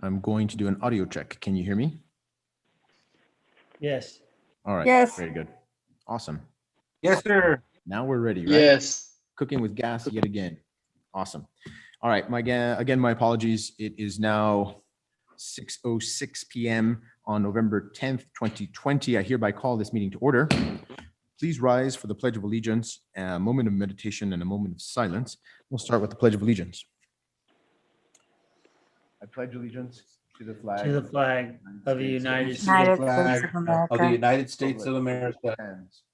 I'm going to do an audio check. Can you hear me? Yes. All right. Yes. Very good. Awesome. Yes, sir. Now we're ready, right? Yes. Cooking with gas yet again. Awesome. All right. Again, my apologies. It is now 6:06 p.m. on November 10th, 2020. I hereby call this meeting to order. Please rise for the Pledge of Allegiance, a moment of meditation and a moment of silence. We'll start with the Pledge of Allegiance. I pledge allegiance to the flag Of the United States. United flag States of of the America, United States of America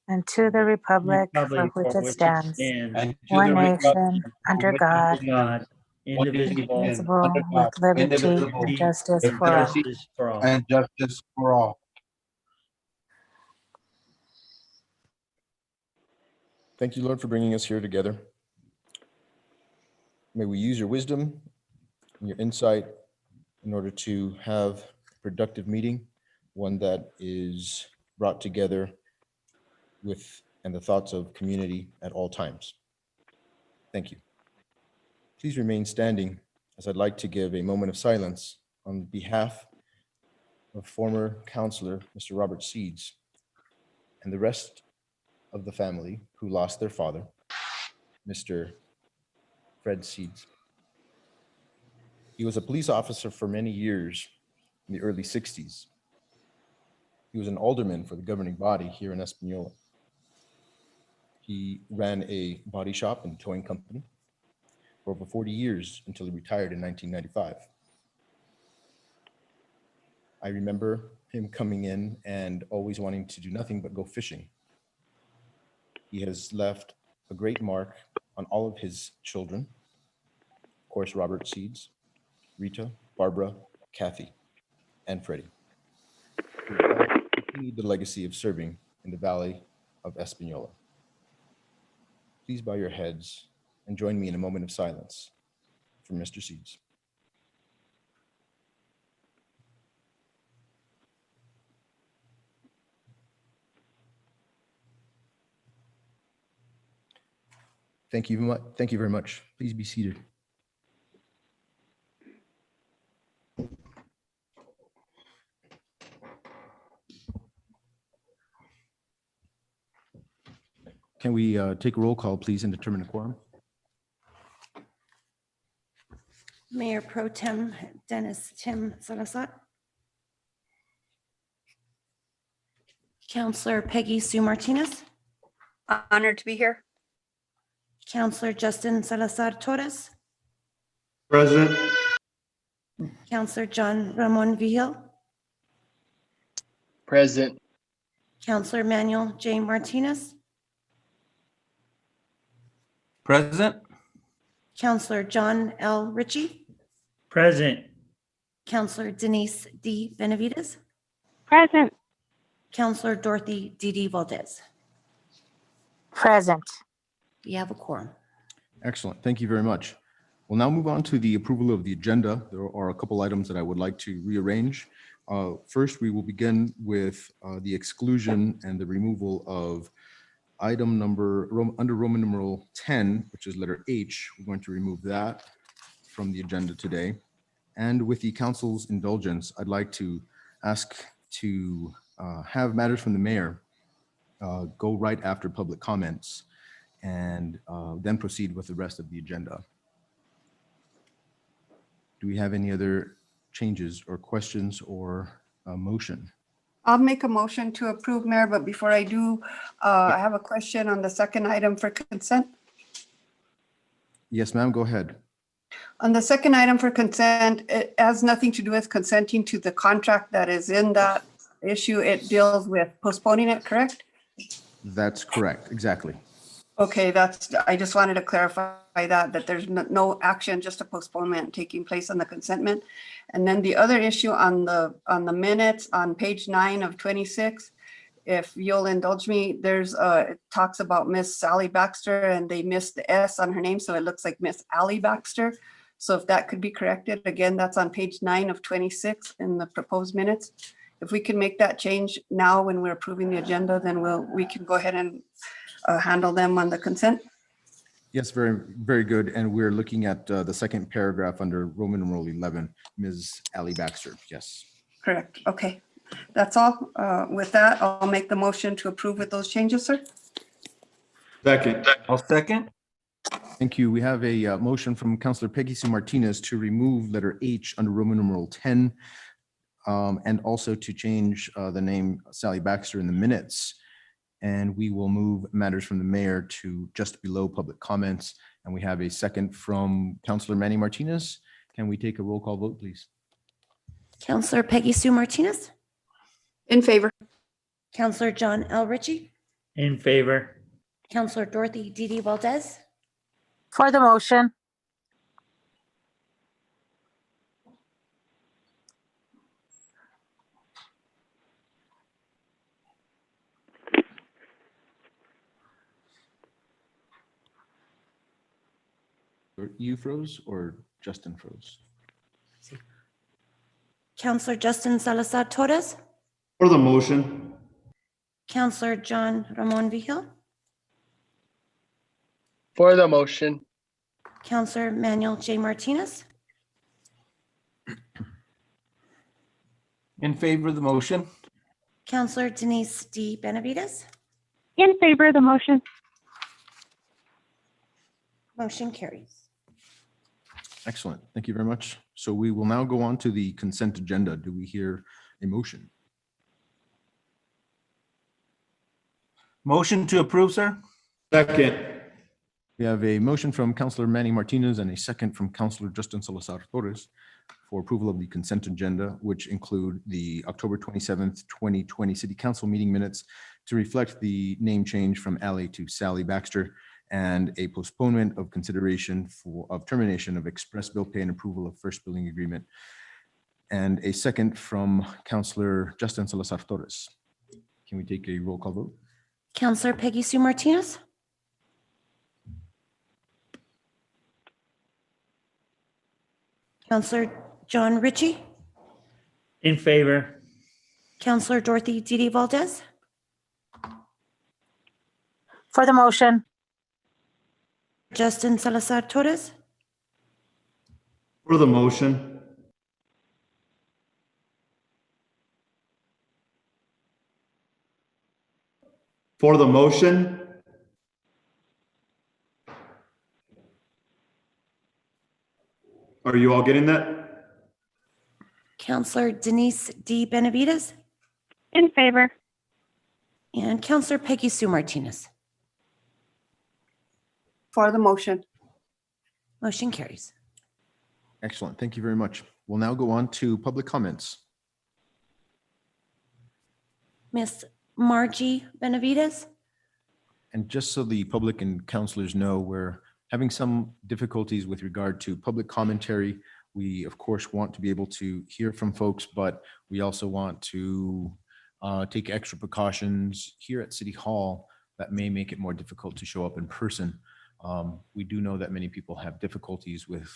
and to the republic for which it stands, and to one the republic nation, for under which it God, stands, one nation, indivisible, indivisible, under God, with liberty indivisible, and justice with for all. justice for all. and justice for all. Thank you, Lord, for bringing us here together. May we use your wisdom and your insight in order to have a productive meeting, one that is brought together with and the thoughts of community at all times. Thank you. Please remain standing as I'd like to give a moment of silence on behalf of former counselor, Mr. Robert Seeds, and the rest of the family who lost their father, Mr. Fred Seeds. He was a police officer for many years in the early 60s. He was an alderman for the governing body here in Espanola. He ran a body shop and towing company for over 40 years until he retired in 1995. I remember him coming in and always wanting to do nothing but go fishing. He has left a great mark on all of his children. Of course, Robert Seeds, Rita, Barbara, Kathy, and Freddie. Who all continued the legacy of serving in the Valley of Espanola. Please bow your heads and join me in a moment of silence for Mr. Seeds. Thank you very much. Please be seated. Can we take a roll call, please, and determine a quorum? Mayor Pro Tem Dennis Tim Salazar. Counselor Peggy Sue Martinez. Honored to be here. Counselor Justin Salazar Torres. Present. Counselor John Ramon Vigil. Present. Counselor Manuel J. Martinez. Present. Counselor John L. Ritchie. Present. Counselor Denise D. Benavides. Present. Counselor Dorothy D.D. Valdez. Present. We have a quorum. Excellent. Thank you very much. We'll now move on to the approval of the agenda. There are a couple items that I would like to rearrange. First, we will begin with the exclusion and the removal of item number under Roman numeral 10, which is letter H. We're going to remove that from the agenda today. And with the council's indulgence, I'd like to ask to have matters from the mayor go right after public comments and then proceed with the rest of the agenda. Do we have any other changes or questions or a motion? I'll make a motion to approve, Mayor, but before I do, I have a question on the second item for consent. Yes, ma'am, go ahead. On the second item for consent, it has nothing to do with consenting to the contract that is in that issue. It deals with postponing it, correct? That's correct, exactly. Okay, I just wanted to clarify that there's no action, just a postponement taking place on the consentment. And then the other issue on the minutes on page 9 of 26, if you'll indulge me, it talks about Miss Sally Baxter and they missed the S on her name, so it looks like Miss Allie Baxter. So if that could be corrected, again, that's on page 9 of 26 in the proposed minutes. If we can make that change now when we're approving the agenda, then we can go ahead and handle them on the consent. Yes, very, very good. And we're looking at the second paragraph under Roman numeral 11, Ms. Ally Baxter. Yes. Correct. Okay. That's all. With that, I'll make the motion to approve with those changes, sir. Second. I'll second. Thank you. We have a motion from Councilor Peggy Sue Martinez to remove letter H under Roman numeral 10 and also to change the name Sally Baxter in the minutes. And we will move matters from the mayor to just below public comments. And we have a second from Councilor Manny Martinez. Can we take a roll call vote, please? Counselor Peggy Sue Martinez, In favor. Counselor John L. Ritchie, In favor. Counselor Dorothy Didi Valdez, For the motion. You froze or Justin froze? Counselor Justin Salazar Torres, For the motion. Counselor John Ramon Vigil, For the motion. Counselor Manuel J. Martinez, In favor of the motion. Counselor Denise D. Benavides. In favor of the motion. Motion carries. Excellent. Thank you very much. So we will now go on to the consent agenda. Do we hear a motion? Motion to approve, sir. Second. We have a motion from Councilor Manny Martinez and a second from Councilor Justin Salazar Torres for approval of the consent agenda, which include the October 27th, 2020 City Council meeting minutes to reflect the name change from Ally to Sally Baxter, and a postponement of consideration of termination of express bill pay and approval of first billing agreement. And a second from Councilor Justin Salazar Torres. Can we take a roll call vote? Counselor Peggy Sue Martinez, Counselor John Ritchie, In favor. Counselor Dorothy Didi Valdez, For the motion. Justin Salazar Torres, For the motion. For the motion. Are you all getting that? Counselor Denise D. Benavides, In favor. and Counselor Peggy Sue Martinez. For the motion. Motion carries. Excellent. Thank you very much. We'll now go on to public comments. Miss Margie Benavides. And just so the public and counselors know, we're having some difficulties with regard to public commentary. We, of course, want to be able to hear from folks, but we also want to take extra precautions here at City Hall that may make it more difficult to show up in person. We do know that many people have difficulties with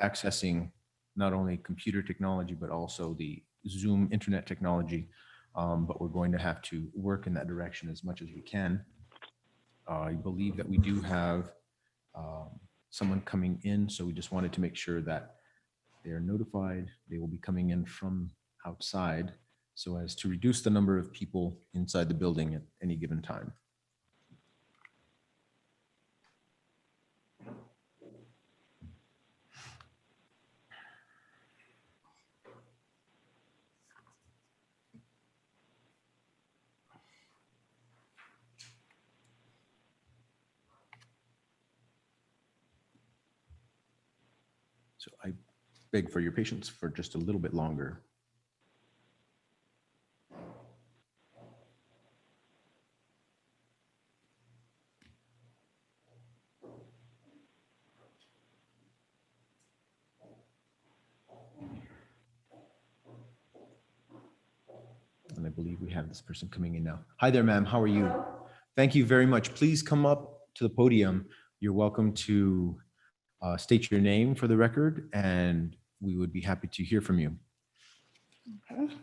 accessing not only computer technology, but also the Zoom internet technology. But we're going to have to work in that direction as much as we can. I believe that we do have someone coming in, so we just wanted to make sure that they are notified. They will be coming in from outside so as to reduce the number of people inside the building at any given time. So I beg for your patience for just a little bit longer. And I believe we have this person coming in now. Hi there, ma'am. How are you? Thank you very much. Please come up to the podium. You're welcome to state your name for the record, and we would be happy to hear from you. Okay.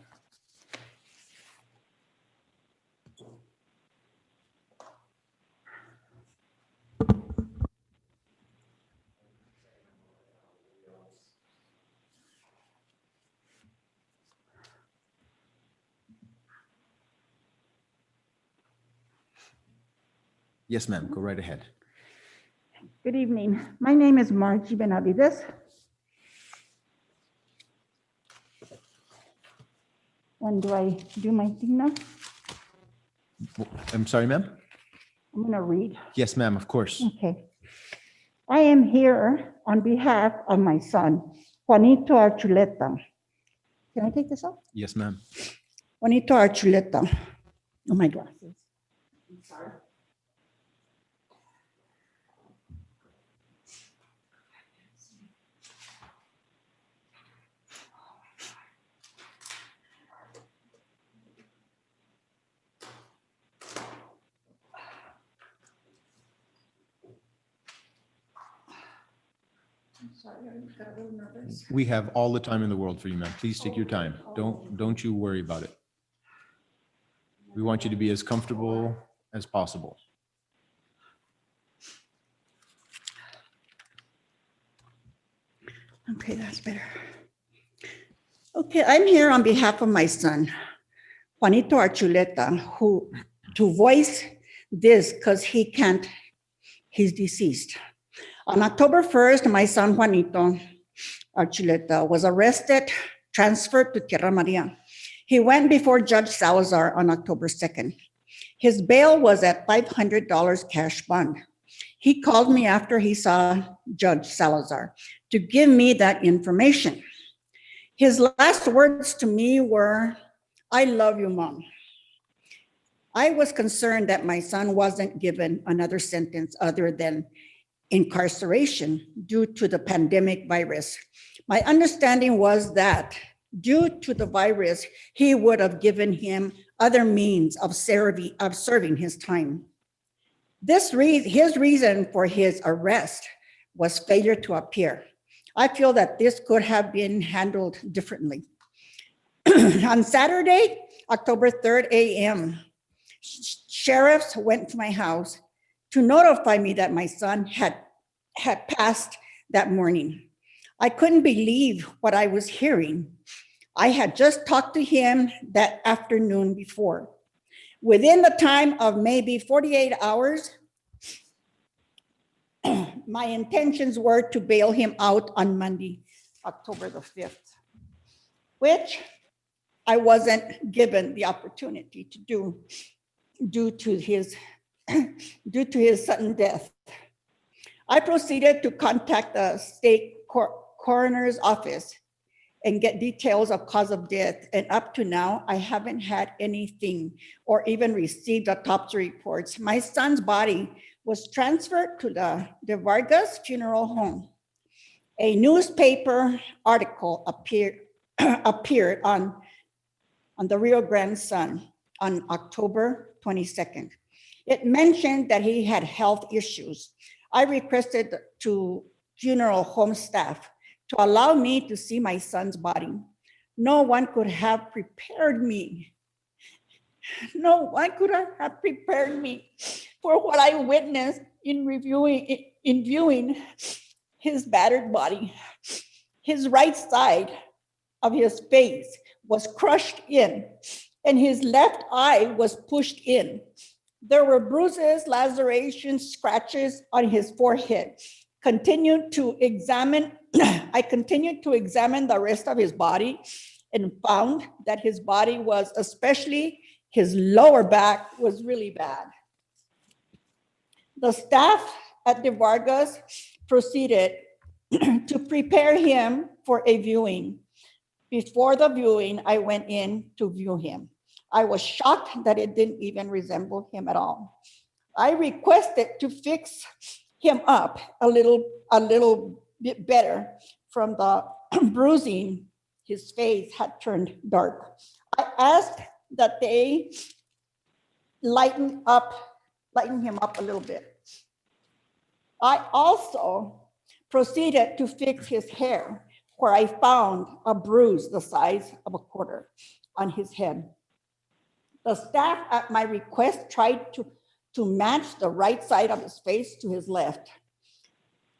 Yes, ma'am. Go right ahead. Good evening. My name is Margie Benavides. And do I do my thing now? I'm sorry, ma'am? I'm going to read. Yes, ma'am, of course. Okay. I am here on behalf of my son, Juanito Archuleta. Can I take this off? Yes, ma'am. Juanito Archuleta. Oh, my glasses. I'm sorry. I'm sorry, I got a little nervous. We have all the time in the world for you, ma'am. Please take your time. Don't you worry about it. We want you to be as comfortable as possible. Okay, that's better. Okay, I'm here on behalf of my son, Juanito Archuleta, who to voice this because he's deceased. On October 1st, my son Juanito Archuleta was arrested, transferred to Tierra Maria. He went before Judge Salazar on October 2nd. His bail was at $500 cash bond. He called me after he saw Judge Salazar to give me that information. His last words to me were, "I love you, Mom." I was concerned that my son wasn't given another sentence other than incarceration due to the pandemic virus. My understanding was that due to the virus, he would have given him other means of serving his time. His reason for his arrest was failure to appear. I feel that this could have been handled differently. On Saturday, October 3rd a.m., sheriffs went to my house to notify me that my son had passed that morning. I couldn't believe what I was hearing. I had just talked to him that afternoon before. Within the time of maybe 48 hours, my intentions were to bail him out on Monday, October the 5th, which I wasn't given the opportunity to do due to his sudden death. I proceeded to contact the state coroner's office and get details of cause of death. And up to now, I haven't had anything or even received autopsy reports. My son's body was transferred to the Vargas Funeral Home. A newspaper article appeared on the Rio Grande Sun on October 22nd. It mentioned that he had health issues. I requested to funeral home staff to allow me to see my son's body. No one could have prepared me. No one could have prepared me for what I witnessed in viewing his battered body. His right side of his face was crushed in, and his left eye was pushed in. There were bruises, lacerations, scratches on his forehead. I continued to examine the rest of his body and found that his body was, especially his lower back, was really bad. The staff at the Vargas proceeded to prepare him for a viewing. Before the viewing, I went in to view him. I was shocked that it didn't even resemble him at all. I requested to fix him up a little bit better from the bruising. His face had turned dark. I asked that they lighten him up a little bit. I also proceeded to fix his hair, where I found a bruise the size of a quarter on his head. The staff at my request tried to match the right side of his face to his left.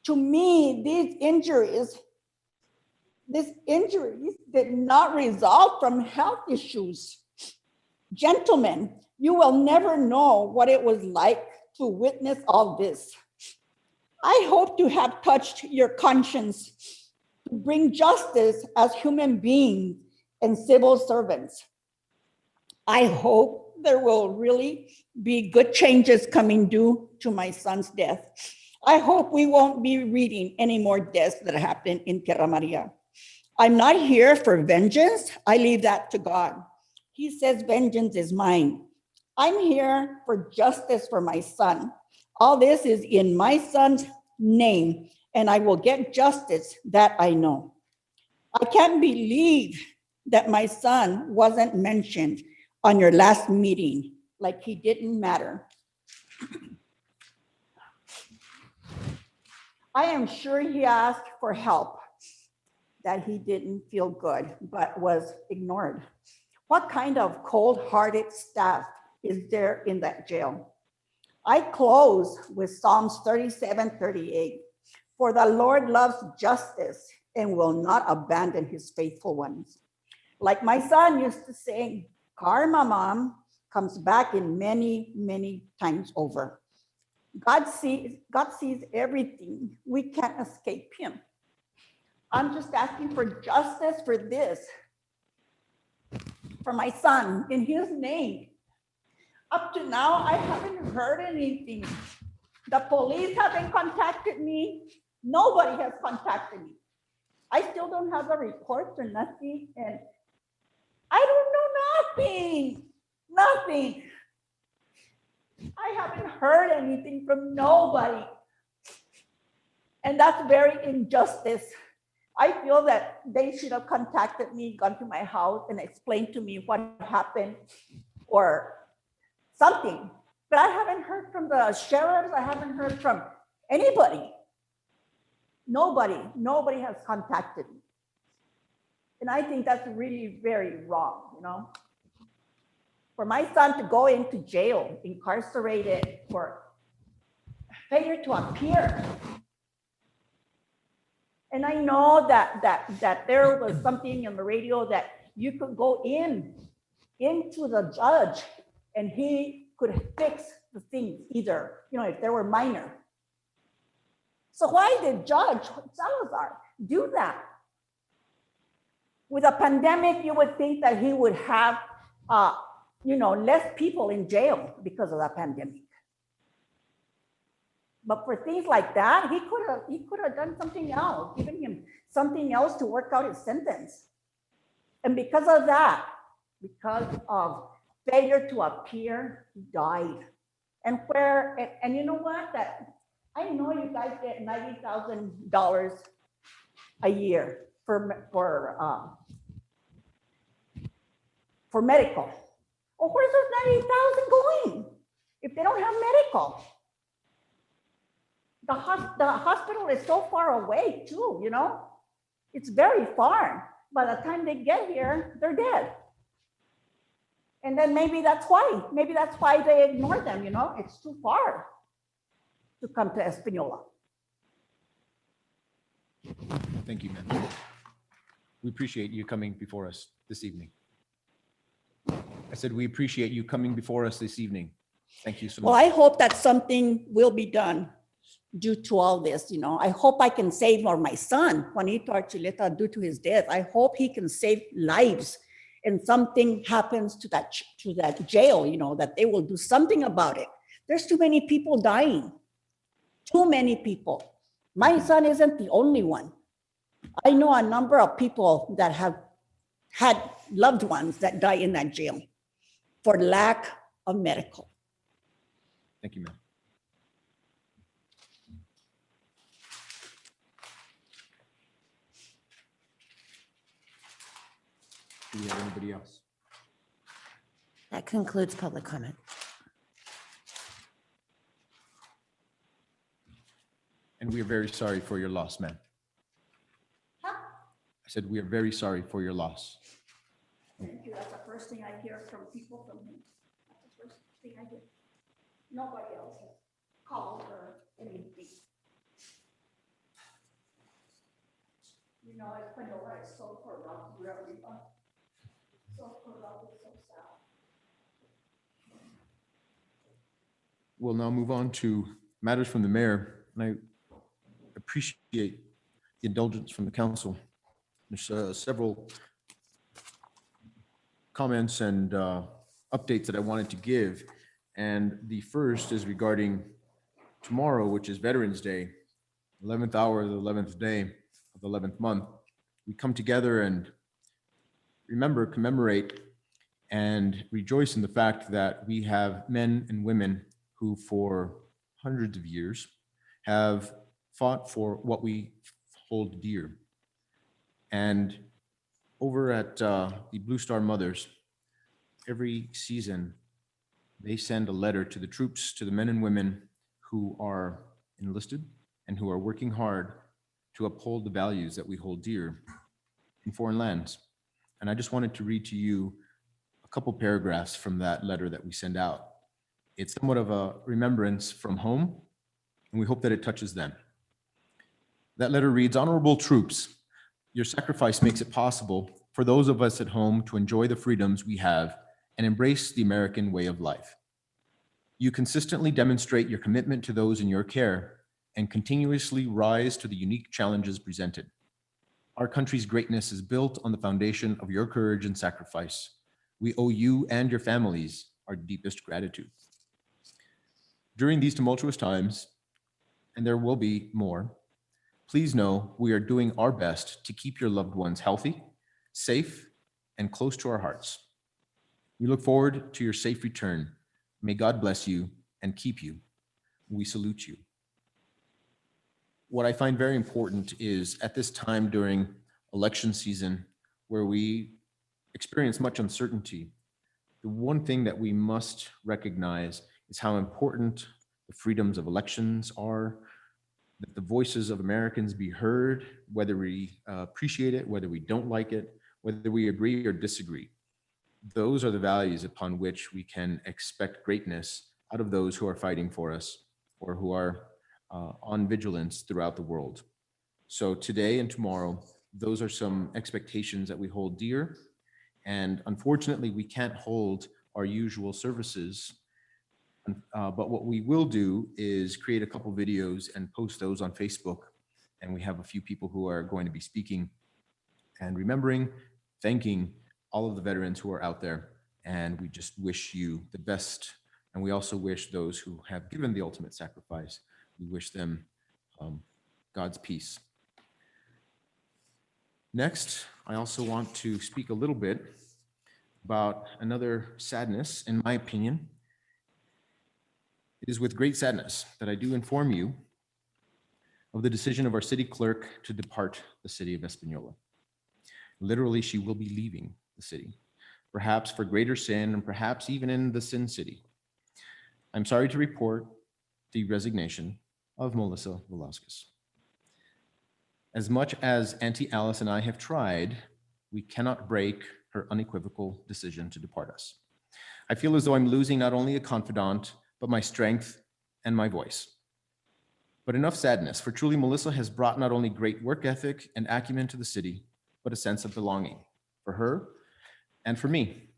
To me, these injuries did not result from health issues. Gentlemen, you will never know what it was like to witness all this. I hope to have touched your conscience to bring justice as human beings and civil servants. I hope there will really be good changes coming due to my son's death. I hope we won't be reading any more deaths that happened in Tierra Maria. I'm not here for vengeance. I leave that to God. He says vengeance is mine. I'm here for justice for my son. All this is in my son's name, and I will get justice, that I know. I can't believe that my son wasn't mentioned on your last meeting, like he didn't matter. I am sure he asked for help, that he didn't feel good, but was ignored. What kind of cold-hearted staff is there in that jail? I close with Psalms 37:38. For the Lord loves justice and will not abandon his faithful ones. Like my son used to say, karma, mom, comes back in many, many times over. God sees everything. We can't escape him. I'm just asking for justice for this, for my son, in his name. Up to now, I haven't heard anything. The police haven't contacted me. Nobody has contacted me. I still don't have the reports or nothing, and I don't know nothing. I haven't heard anything from nobody. And that's very injustice. I feel that they should have contacted me, gone to my house and explained to me what happened or something. But I haven't heard from the sheriffs. I haven't heard from anybody. Nobody has contacted me. And I think that's really very wrong, you know? For my son to go into jail, incarcerated for failure to appear. And I know that there was something on the radio that you could go into the judge and he could fix the things either, you know, if they were minor. So why did Judge Salazar do that? With a pandemic, you would think that he would have, less people in jail because of the pandemic. But for things like that, he could have done something else, given him something else to work out his sentence. And because of that, because of failure to appear, he died. And you know what? That I know you guys get $90,000 a year for medical. Well, where's those 90,000 going if they don't have medical? The hospital is so far away too, you know? It's very far. By the time they get here, they're dead. And then maybe that's why they ignore them, you know? It's too far to come to Espanola. Thank you, ma'am. We appreciate you coming before us this evening. I said, we appreciate you coming before us this evening. Thank you so much. Well, I hope that something will be done due to all this, you know. I hope I can save, or my son, Juanito Archuleta, due to his death, I hope he can save lives and something happens to that jail, you know, that they will do something about it. There's too many people dying. Too many people. My son isn't the only one. I know a number of people that have had loved ones that die in that jail for lack of medical. Thank you, ma'am. Do we have anybody else? That concludes public comment. And we are very sorry for your loss, ma'am. Huh? I said, we are very sorry for your loss. Thank you. That's the first thing I hear from people from him. That's the first thing I hear. Nobody else has called or anything. You know, Espanola is so corrupt, really. So corrupt, it's so sad. We'll now move on to matters from the mayor, and I appreciate the indulgence from the council. There's several comments and updates that I wanted to give. And the first is regarding tomorrow, which is Veterans Day, 11th hour of the 11th day of the 11th month. We come together and remember, commemorate, and rejoice in the fact that we have men and women who for hundreds of years have fought for what we hold dear. And over at the Blue Star Mothers, every season, they send a letter to the troops, to the men and women who are enlisted and who are working hard to uphold the values that we hold dear in foreign lands. And I just wanted to read to you a couple paragraphs from that letter that we send out. It's somewhat of a remembrance from home, and we hope that it touches them. That letter reads, "Honorable troops, your sacrifice makes it possible for those of us at home to enjoy the freedoms we have and embrace the American way of life. You consistently demonstrate your commitment to those in your care and continuously rise to the unique challenges presented. Our country's greatness is built on the foundation of your courage and sacrifice. We owe you and your families our deepest gratitude. During these tumultuous times, and there will be more, please know we are doing our best to keep your loved ones healthy, safe, and close to our hearts. We look forward to your safe return. May God bless you and keep you. We salute you." What I find very important is at this time during election season, where we experience much uncertainty, the one thing that we must recognize is how important the freedoms of elections are, that the voices of Americans be heard, whether we appreciate it, whether we don't like it, whether we agree or disagree. Those are the values upon which we can expect greatness out of those who are fighting for us or who are on vigilance throughout the world. So today and tomorrow, those are some expectations that we hold dear. And unfortunately, we can't hold our usual services. But what we will do is create a couple videos and post those on Facebook. And we have a few people who are going to be speaking and remembering, thanking all of the veterans who are out there. And we just wish you the best. And we also wish those who have given the ultimate sacrifice, we wish them God's peace. Next, I also want to speak a little bit about another sadness, in my opinion. It is with great sadness that I do inform you of the decision of our city clerk to depart the city of Espanola. Literally, she will be leaving the city, perhaps for greater sin and perhaps even in the sin city. I'm sorry to report the resignation of Melissa Velasquez. As much as Auntie Alice and I have tried, we cannot break her unequivocal decision to depart us. I feel as though I'm losing not only a confidant, but my strength and my voice. But enough sadness, for truly Melissa has brought not only great work ethic and acumen to the city, but a sense of belonging for her and for me.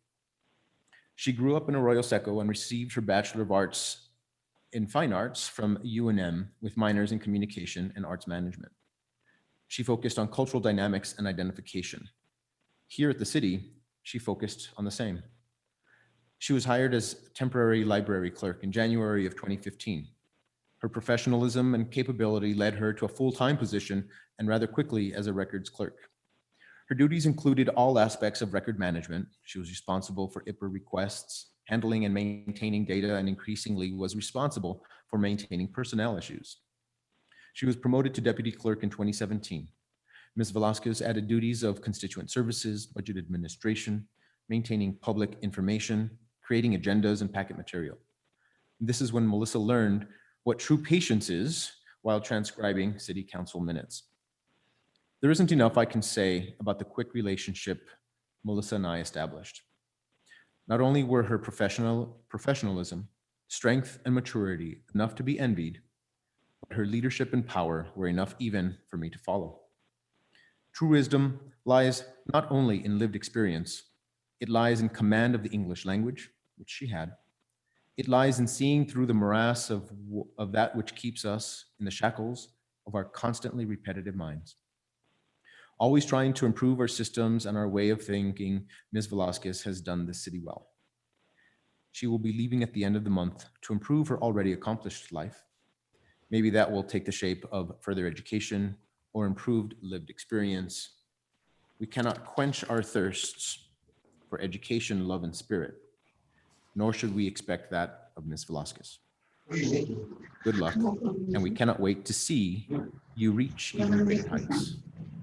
She grew up in Arroyo Seco and received her Bachelor of Arts in Fine Arts from UNM with minors in Communication and Arts Management. She focused on cultural dynamics and identification. Here at the city, she focused on the same. She was hired as temporary library clerk in January of 2015. Her professionalism and capability led her to a full-time position and rather quickly as a records clerk. Her duties included all aspects of record management. She was responsible for IPRA requests, handling and maintaining data, and increasingly was responsible for maintaining personnel issues. She was promoted to deputy clerk in 2017. Ms. Velasquez added duties of constituent services, budget administration, maintaining public information, creating agendas and packet material. This is when Melissa learned what true patience is while transcribing city council minutes. There isn't enough I can say about the quick relationship Melissa and I established. Not only were her professionalism, strength, and maturity enough to be envied, but her leadership and power were enough even for me to follow. True wisdom lies not only in lived experience, it lies in command of the English language, which she had, It lies in seeing through the morass of that which keeps us in the shackles of our constantly repetitive minds. Always trying to improve our systems and our way of thinking, Ms. Velasquez has done this city well. She will be leaving at the end of the month to improve her already accomplished life. Maybe that will take the shape of further education or improved lived experience. We cannot quench our thirsts for education, love, and spirit, nor should we expect that of Ms. Velasquez. Good luck, and we cannot wait to see you reach even greater heights.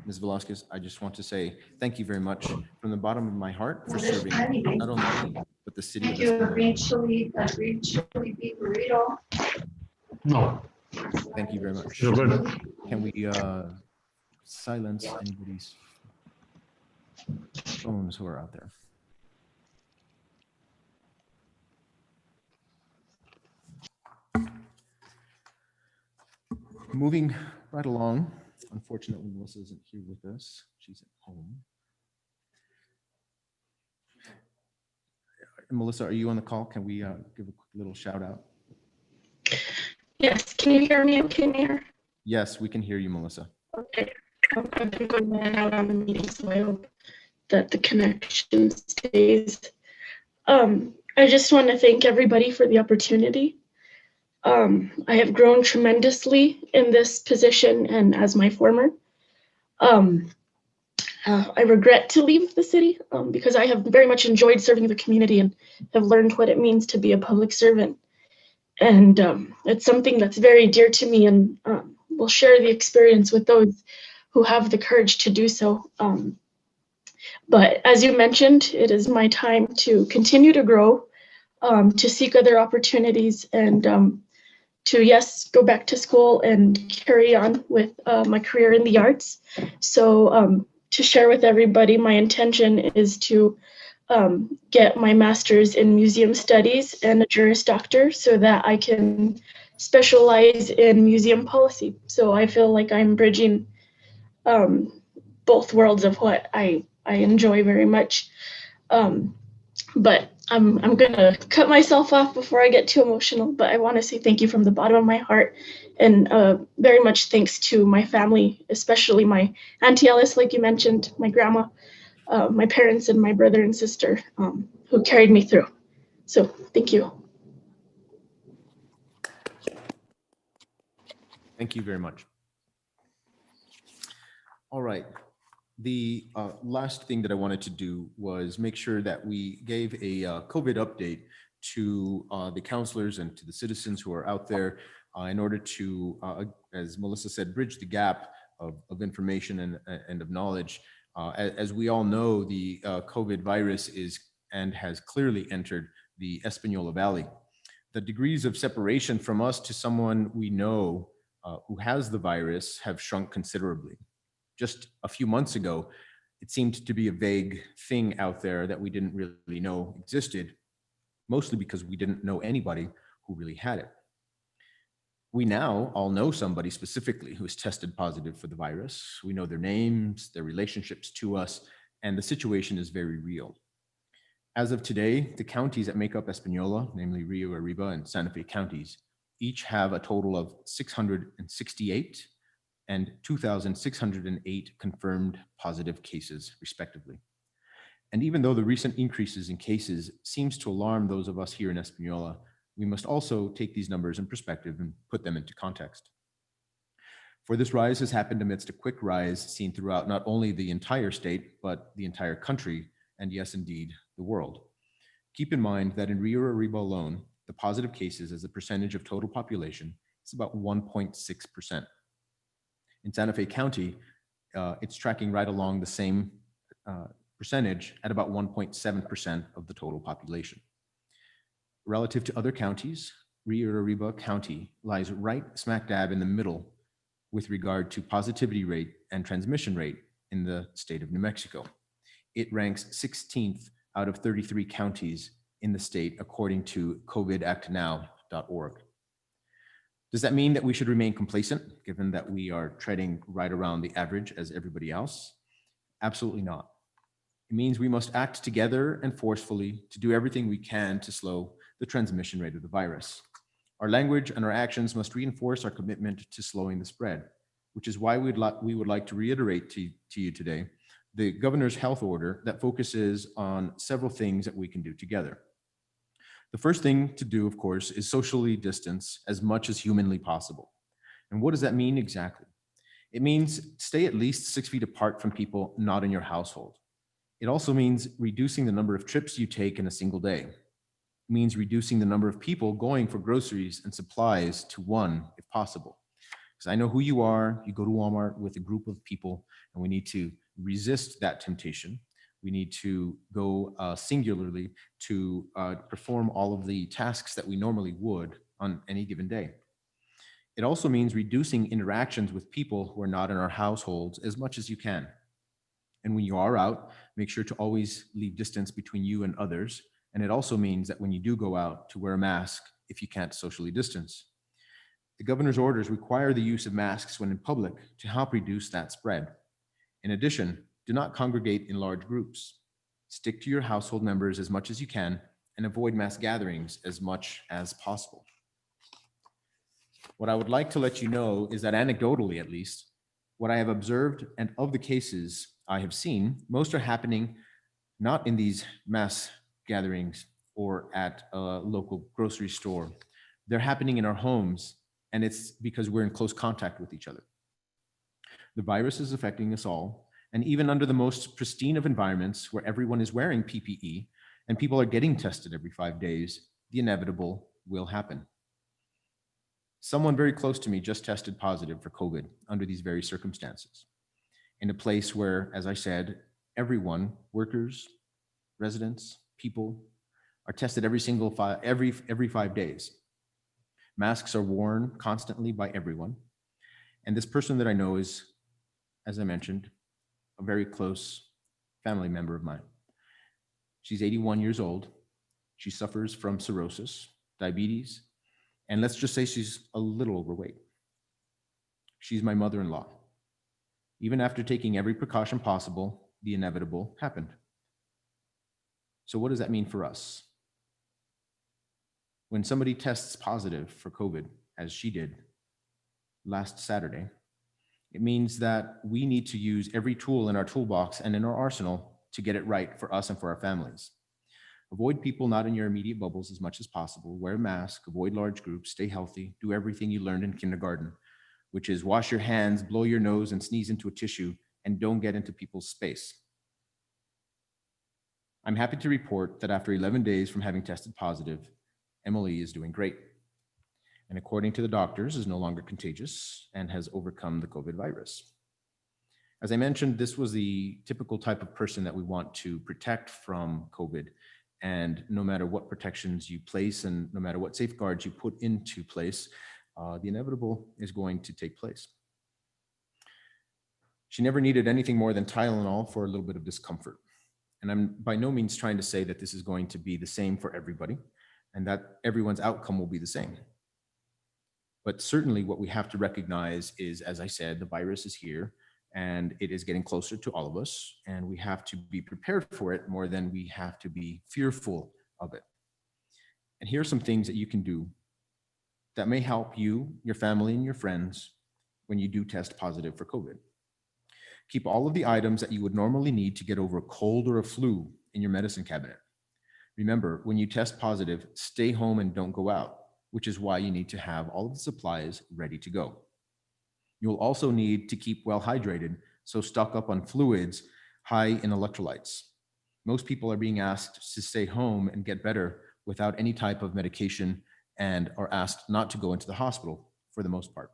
Ms. Velasquez, I just want to say thank you very much from the bottom of my heart for serving not only me, but the city of Thank you, Espanola. green chili beef burrito. No, Thank you very much. you're good. Can we silence anybody's phones who are out there? Moving right along. Unfortunately, Melissa isn't here with us. She's at home. Melissa, are you on the call? Can we give a quick little shout out? Yes, can you hear me okay, Mayor? Yes, we can hear you, Melissa. Okay. I've been going in and out on the meeting, so I hope that the connection stays. I just want to thank everybody for the opportunity. I have grown tremendously in this position and as my former. I regret to leave the city because I have very much enjoyed serving the community and have learned what it means to be a public servant. And it's something that's very dear to me, and will share the experience with those who have the courage to do so. But as you mentioned, it is my time to continue to grow, to seek other opportunities, and to, yes, go back to school and carry on with my career in the arts. So to share with everybody, my intention is to get my master's in museum studies and a Juris Doctor so that I can specialize in museum policy. So I feel like I'm bridging both worlds of what I enjoy very much. But I'm gonna cut myself off before I get too emotional, but I want to say thank you from the bottom of my heart, and very much thanks to my family, especially my Auntie Alice, like you mentioned, my grandma, my parents, and my brother and sister who carried me through. So thank you. Thank you very much. All right. The last thing that I wanted to do was make sure that we gave a COVID update to the counselors and to the citizens who are out there in order to, as Melissa said, bridge the gap of information and of knowledge. As we all know, the COVID virus is and has clearly entered the Espanola Valley. The degrees of separation from us to someone we know who has the virus have shrunk considerably. Just a few months ago, it seemed to be a vague thing out there that we didn't really know existed, mostly because we didn't know anybody who really had it. We now all know somebody specifically who is tested positive for the virus. We know their names, their relationships to us, and the situation is very real. As of today, the counties that make up Espanola, namely Rio Arriba and Santa Fe counties, each have a total of 668 and 2,608 confirmed positive cases, respectively. And even though the recent increases in cases seems to alarm those of us here in Espanola, we must also take these numbers in perspective and put them into context. For this rise has happened amidst a quick rise seen throughout not only the entire state, but the entire country, and yes, indeed, the world. Keep in mind that in Rio Arriba alone, the positive cases as a percentage of total population is about 1.6%. In Santa Fe County, it's tracking right along the same percentage at about 1.7% of the total population. Relative to other counties, Rio Arriba County lies right smack dab in the middle with regard to positivity rate and transmission rate in the state of New Mexico. It ranks 16th out of 33 counties in the state, according to covidactnow.org. Does that mean that we should remain complacent, given that we are treading right around the average as everybody else? Absolutely not. It means we must act together and forcefully to do everything we can to slow the transmission rate of the virus. Our language and our actions must reinforce our commitment to slowing the spread, which is why we would like to reiterate to you today the governor's health order that focuses on several things that we can do together. The first thing to do, of course, is socially distance as much as humanly possible. And what does that mean exactly? It means stay at least 6 feet apart from people not in your household. It also means reducing the number of trips you take in a single day. It means reducing the number of people going for groceries and supplies to one if possible. Because I know who you are. You go to Walmart with a group of people, and we need to resist that temptation. We need to go singularly to perform all of the tasks that we normally would on any given day. It also means reducing interactions with people who are not in our households as much as you can. And when you are out, make sure to always leave distance between you and others. And it also means that when you do go out, to wear a mask if you can't socially distance. The governor's orders require the use of masks when in public to help reduce that spread. In addition, do not congregate in large groups. Stick to your household members as much as you can and avoid mass gatherings as much as possible. What I would like to let you know is that anecdotally, at least, what I have observed and of the cases I have seen, most are happening not in these mass gatherings or at a local grocery store. They're happening in our homes, and it's because we're in close contact with each other. The virus is affecting us all, and even under the most pristine of environments where everyone is wearing PPE and people are getting tested every 5 days, the inevitable will happen. Someone very close to me just tested positive for COVID under these very circumstances, in a place where, as I said, everyone, workers, residents, people, are tested every 5 days. Masks are worn constantly by everyone. And this person that I know is, as I mentioned, a very close family member of mine. She's 81 years old. She suffers from cirrhosis, diabetes, and let's just say she's a little overweight. She's my mother-in-law. Even after taking every precaution possible, the inevitable happened. So what does that mean for us? When somebody tests positive for COVID, as she did last Saturday, it means that we need to use every tool in our toolbox and in our arsenal to get it right for us and for our families. Avoid people not in your immediate bubbles as much as possible. Wear a mask, avoid large groups, stay healthy, do everything you learned in kindergarten, which is wash your hands, blow your nose, and sneeze into a tissue, and don't get into people's space. I'm happy to report that after 11 days from having tested positive, Emily is doing great. And according to the doctors, is no longer contagious and has overcome the COVID virus. As I mentioned, this was the typical type of person that we want to protect from COVID. And no matter what protections you place and no matter what safeguards you put into place, the inevitable is going to take place. She never needed anything more than Tylenol for a little bit of discomfort. And I'm by no means trying to say that this is going to be the same for everybody and that everyone's outcome will be the same. But certainly what we have to recognize is, as I said, the virus is here and it is getting closer to all of us, and we have to be prepared for it more than we have to be fearful of it. And here are some things that you can do that may help you, your family, and your friends when you do test positive for COVID. Keep all of the items that you would normally need to get over a cold or a flu in your medicine cabinet. Remember, when you test positive, stay home and don't go out, which is why you need to have all of the supplies ready to go. You'll also need to keep well hydrated, so stock up on fluids high in electrolytes. Most people are being asked to stay home and get better without any type of medication and are asked not to go into the hospital for the most part.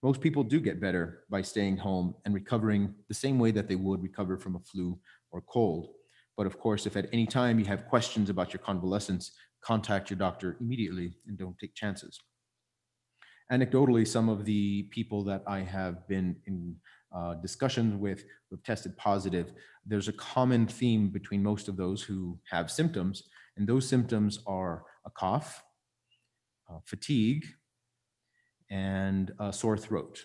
Most people do get better by staying home and recovering the same way that they would recover from a flu or cold. But of course, if at any time you have questions about your convalescence, contact your doctor immediately and don't take chances. Anecdotally, some of the people that I have been in discussions with who have tested positive, there's a common theme between most of those who have symptoms, and those symptoms are a cough, fatigue, and a sore throat.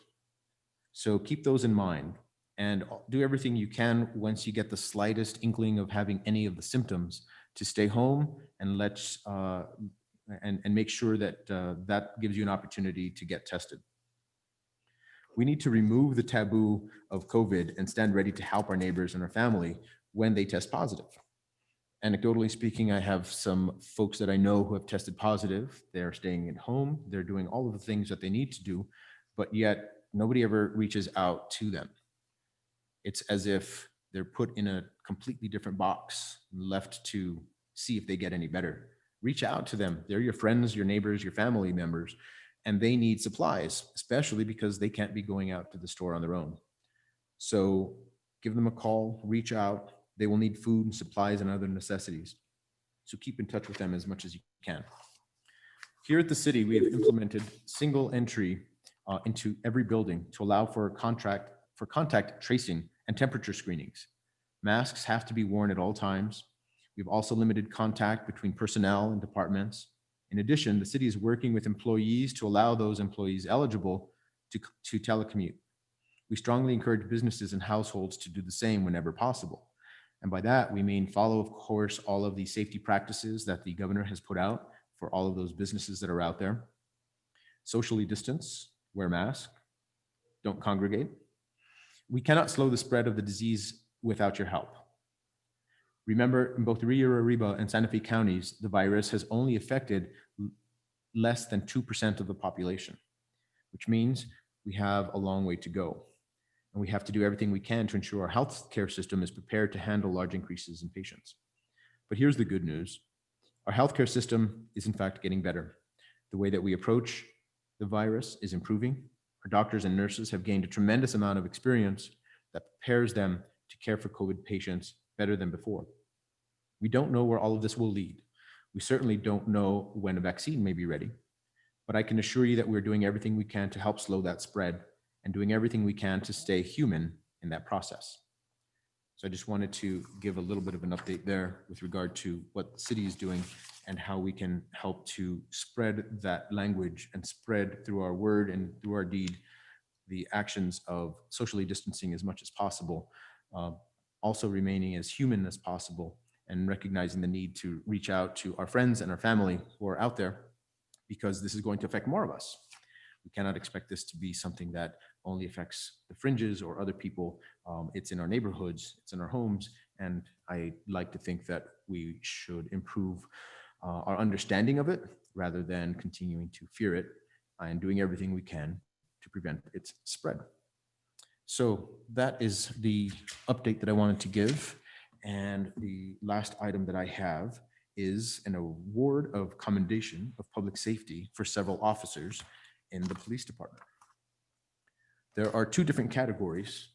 So keep those in mind and do everything you can once you get the slightest inkling of having any of the symptoms to stay home and let and make sure that that gives you an opportunity to get tested. We need to remove the taboo of COVID and stand ready to help our neighbors and our family when they test positive. Anecdotally speaking, I have some folks that I know who have tested positive. They're staying at home. They're doing all of the things that they need to do, but yet nobody ever reaches out to them. It's as if they're put in a completely different box, left to see if they get any better. Reach out to them. They're your friends, your neighbors, your family members, and they need supplies, especially because they can't be going out to the store on their own. So give them a call, reach out. They will need food and supplies and other necessities. So keep in touch with them as much as you can. Here at the city, we have implemented single entry into every building to allow for contact tracing and temperature screenings. Masks have to be worn at all times. We've also limited contact between personnel and departments. In addition, the city is working with employees to allow those employees eligible to telecommute. We strongly encourage businesses and households to do the same whenever possible. And by that, we mean follow, of course, all of the safety practices that the governor has put out for all of those businesses that are out there. Socially distance, wear a mask, don't congregate. We cannot slow the spread of the disease without your help. Remember, in both Rio Arriba and Santa Fe counties, the virus has only affected less than 2% of the population, which means we have a long way to go. And we have to do everything we can to ensure our healthcare system is prepared to handle large increases in patients. But here's the good news. Our healthcare system is in fact getting better. The way that we approach the virus is improving. Our doctors and nurses have gained a tremendous amount of experience that prepares them to care for COVID patients better than before. We don't know where all of this will lead. We certainly don't know when a vaccine may be ready, but I can assure you that we're doing everything we can to help slow that spread and doing everything we can to stay human in that process. So I just wanted to give a little bit of an update there with regard to what the city is doing and how we can help to spread that language and spread through our word and through our deed the actions of socially distancing as much as possible, also remaining as human as possible and recognizing the need to reach out to our friends and our family who are out there, because this is going to affect more of us. We cannot expect this to be something that only affects the fringes or other people. It's in our neighborhoods, it's in our homes, and I like to think that we should improve our understanding of it rather than continuing to fear it and doing everything we can to prevent its spread. So that is the update that I wanted to give. And the last item that I have is an award of commendation of public safety for several officers in the police department. There are two different categories,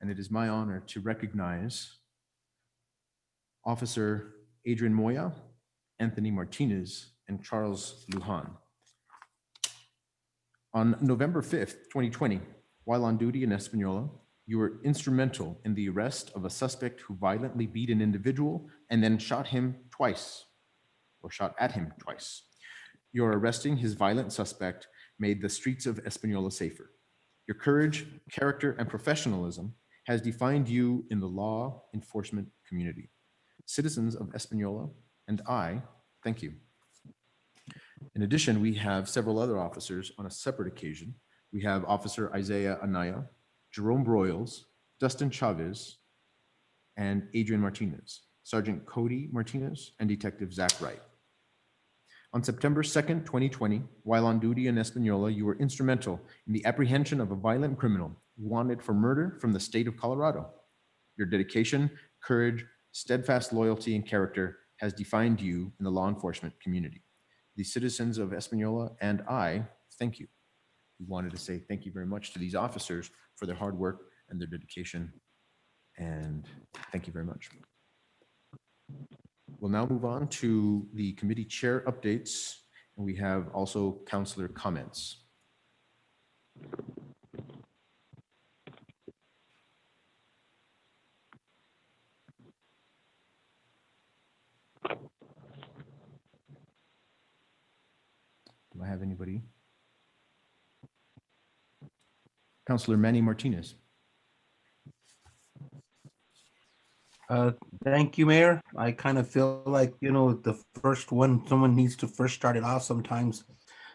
and it is my honor to recognize Officer Adrian Moya, Anthony Martinez, and Charles Lujan. On November 5th, 2020, while on duty in Espanola, you were instrumental in the arrest of a suspect who violently beat an individual and then shot him twice, or shot at him twice. Your arresting his violent suspect made the streets of Espanola safer. Your courage, character, and professionalism has defined you in the law enforcement community. Citizens of Espanola and I thank you. In addition, we have several other officers on a separate occasion. We have Officer Isaiah Anaya, Jerome Broyles, Dustin Chavez, and Adrian Martinez, Sergeant Cody Martinez, and Detective Zach Wright. On September 2nd, 2020, while on duty in Espanola, you were instrumental in the apprehension of a violent criminal wanted for murder from the state of Colorado. Your dedication, courage, steadfast loyalty, and character has defined you in the law enforcement community. The citizens of Espanola and I thank you. We wanted to say thank you very much to these officers for their hard work and their dedication. And thank you very much. We'll now move on to the committee chair updates. And we have also councillor comments. Do I have anybody? Councillor Manny Martinez. Thank you, Mayor. I kind of feel like, the first one, someone needs to first start it off sometimes.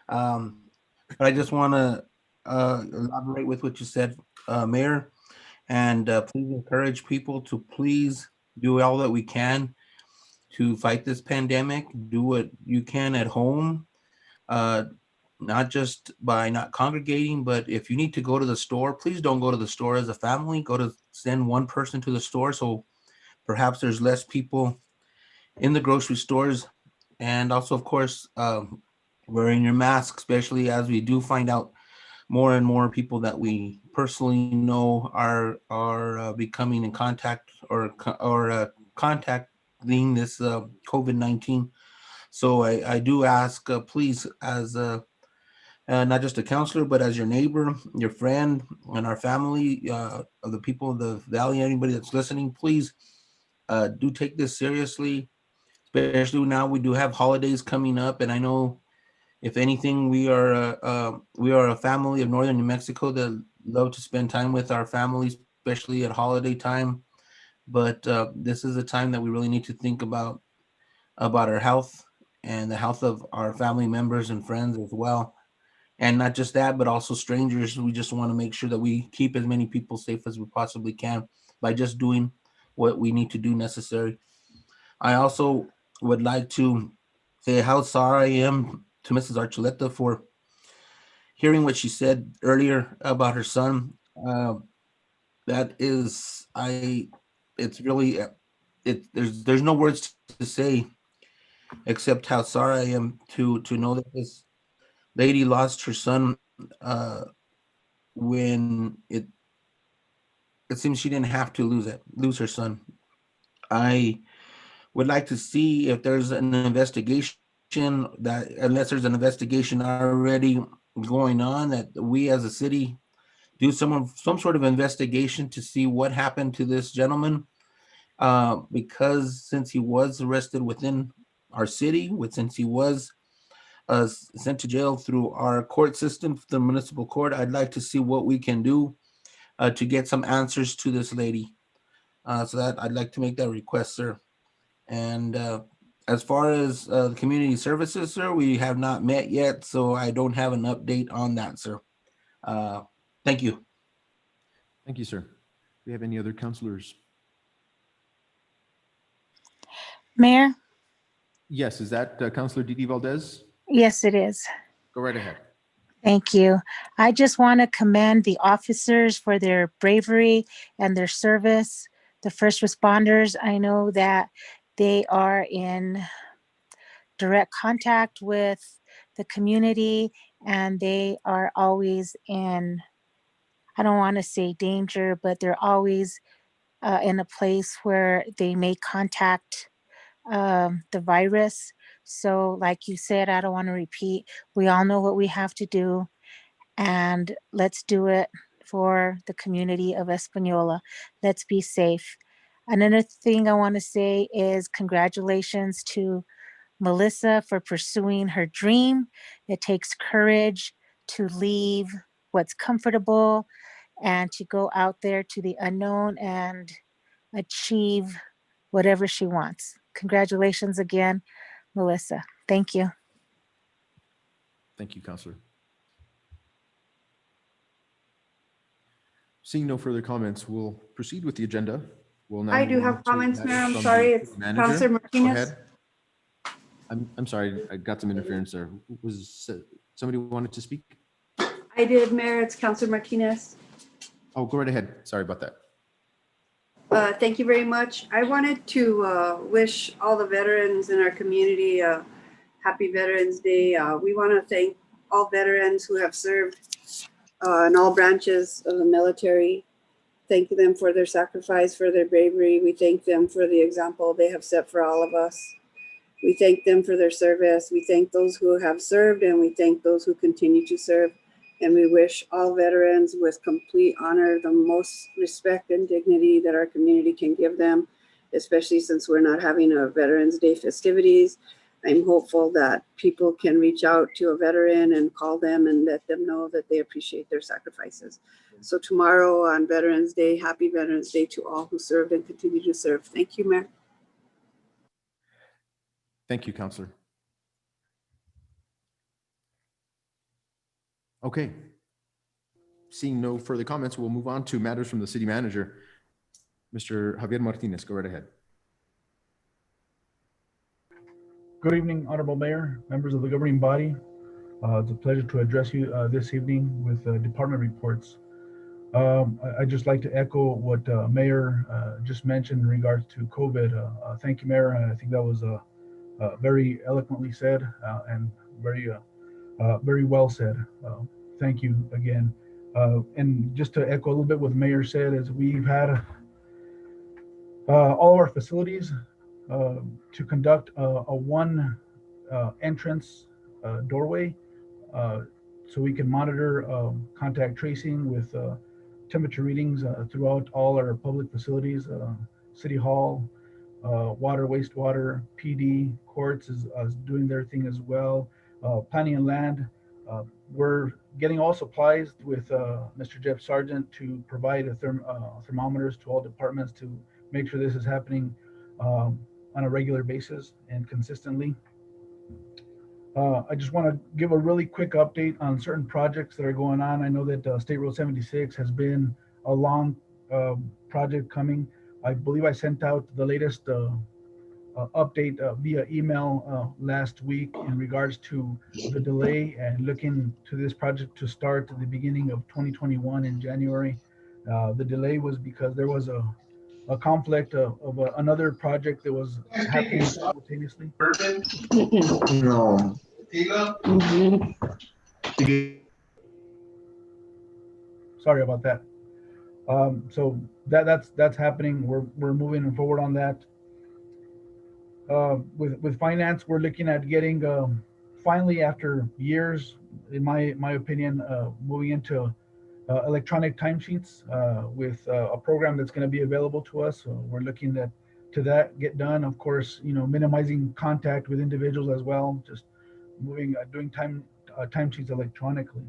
But I just want to elaborate with what you said, Mayor, and please encourage people to please do all that we can to fight this pandemic. Do what you can at home, uh, not just by not congregating, but if you need to go to the store, please don't go to the store as a family. Send one person to the store so perhaps there's less people in the grocery stores. And also, of course, wearing your mask, especially as we do find out more and more people that we personally know are becoming in contact or contacting this COVID-19. So I do ask, please, as not just a counselor, but as your neighbor, your friend, and our family, of the people of the valley, anybody that's listening, please do take this seriously, especially now we do have holidays coming up. And I know, if anything, we are a family of Northern New Mexico that love to spend time with our families, especially at holiday time. But this is a time that we really need to think about our health and the health of our family members and friends as well. And not just that, but also strangers. We just want to make sure that we keep as many people safe as we possibly can by just doing what we need to do necessary. I also would like to say how sorry I am to Mrs. Archuleta for hearing what she said earlier about her son. That is, it's really, there's no words to say except how sorry I am to know that this lady lost her son when it seems she didn't have to lose her son. I would like to see if there's an investigation that, unless there's an investigation already going on, that we as a city do some sort of investigation to see what happened to this gentleman. Because since he was arrested within our city, since he was sent to jail through our court system, the municipal court, I'd like to see what we can do to get some answers to this lady. So that I'd like to make that request, sir. And as far as the community services, sir, we have not met yet, so I don't have an update on that, sir. Thank you. Thank you, sir. Do we have any other counselors? Mayor? Yes, is that Counselor Didi Valdez? Yes, it is. Go right ahead. Thank you. I just want to commend the officers for their bravery and their service. The first responders, I know that they are in direct contact with the community and they are always in, I don't want to say danger, but they're always in a place where they may contact the virus. So like you said, I don't want to repeat, we all know what we have to do and let's do it for the community of Espanola. Let's be safe. Another thing I want to say is congratulations to Melissa for pursuing her dream. It takes courage to leave what's comfortable and to go out there to the unknown and achieve whatever she wants. Congratulations again, Melissa. Thank you. Thank you, Counselor. Seeing no further comments, we'll proceed with the agenda. We'll now I do move have on to comments, matters Mayor. I'm from sorry. the It's manager. Counselor Go Martinez. ahead. I'm sorry, I got some interference there. Was somebody wanted to speak? I did, Mayor. It's Counselor Martinez. Oh, go right ahead. Sorry about that. Thank you very much. I wanted to wish all the veterans in our community happy Veterans Day. We want to thank all veterans who have served in all branches of the military. Thank them for their sacrifice, for their bravery. We thank them for the example they have set for all of us. We thank them for their service. We thank those who have served and we thank those who continue to serve. And we wish all veterans with complete honor the most respect and dignity that our community can give them, especially since we're not having a Veterans Day festivities. I'm hopeful that people can reach out to a veteran and call them and let them know that they appreciate their sacrifices. So tomorrow on Veterans Day, happy Veterans Day to all who served and continue to serve. Thank you, Mayor. Thank you, Counselor. Okay. Seeing no further comments, we'll move on to matters from the city manager. Mr. Javier Martinez, go right ahead. Good evening, Honorable Mayor, members of the governing body. It's a pleasure to address you this evening with department reports. I'd just like to echo what Mayor just mentioned in regards to COVID. Thank you, Mayor. I think that was very eloquently said and very well said. Thank you again. And just to echo a little bit what Mayor said, is we've had all of our facilities to conduct a one entrance doorway so we can monitor contact tracing with temperature readings throughout all our public facilities, City Hall, water, wastewater, PD, courts is doing their thing as well. Planning and land, we're getting all supplies with Mr. Jeff Sargent to provide thermometers to all departments to make sure this is happening on a regular basis and consistently. I just want to give a really quick update on certain projects that are going on. I know that State Road 76 has been a long project coming. I believe I sent out the latest update via email last week in regards to the delay and looking to this project to start at the beginning of 2021 in January. The delay was because there was a conflict of another project that was happening simultaneously. No. Sorry about that. So that's happening. We're moving forward on that. With finance, we're looking at getting finally, after years, in my opinion, moving into electronic timesheets with a program that's going to be available to us. So we're looking to that get done. Of course, minimizing contact with individuals as well. Just moving, doing timesheets electronically.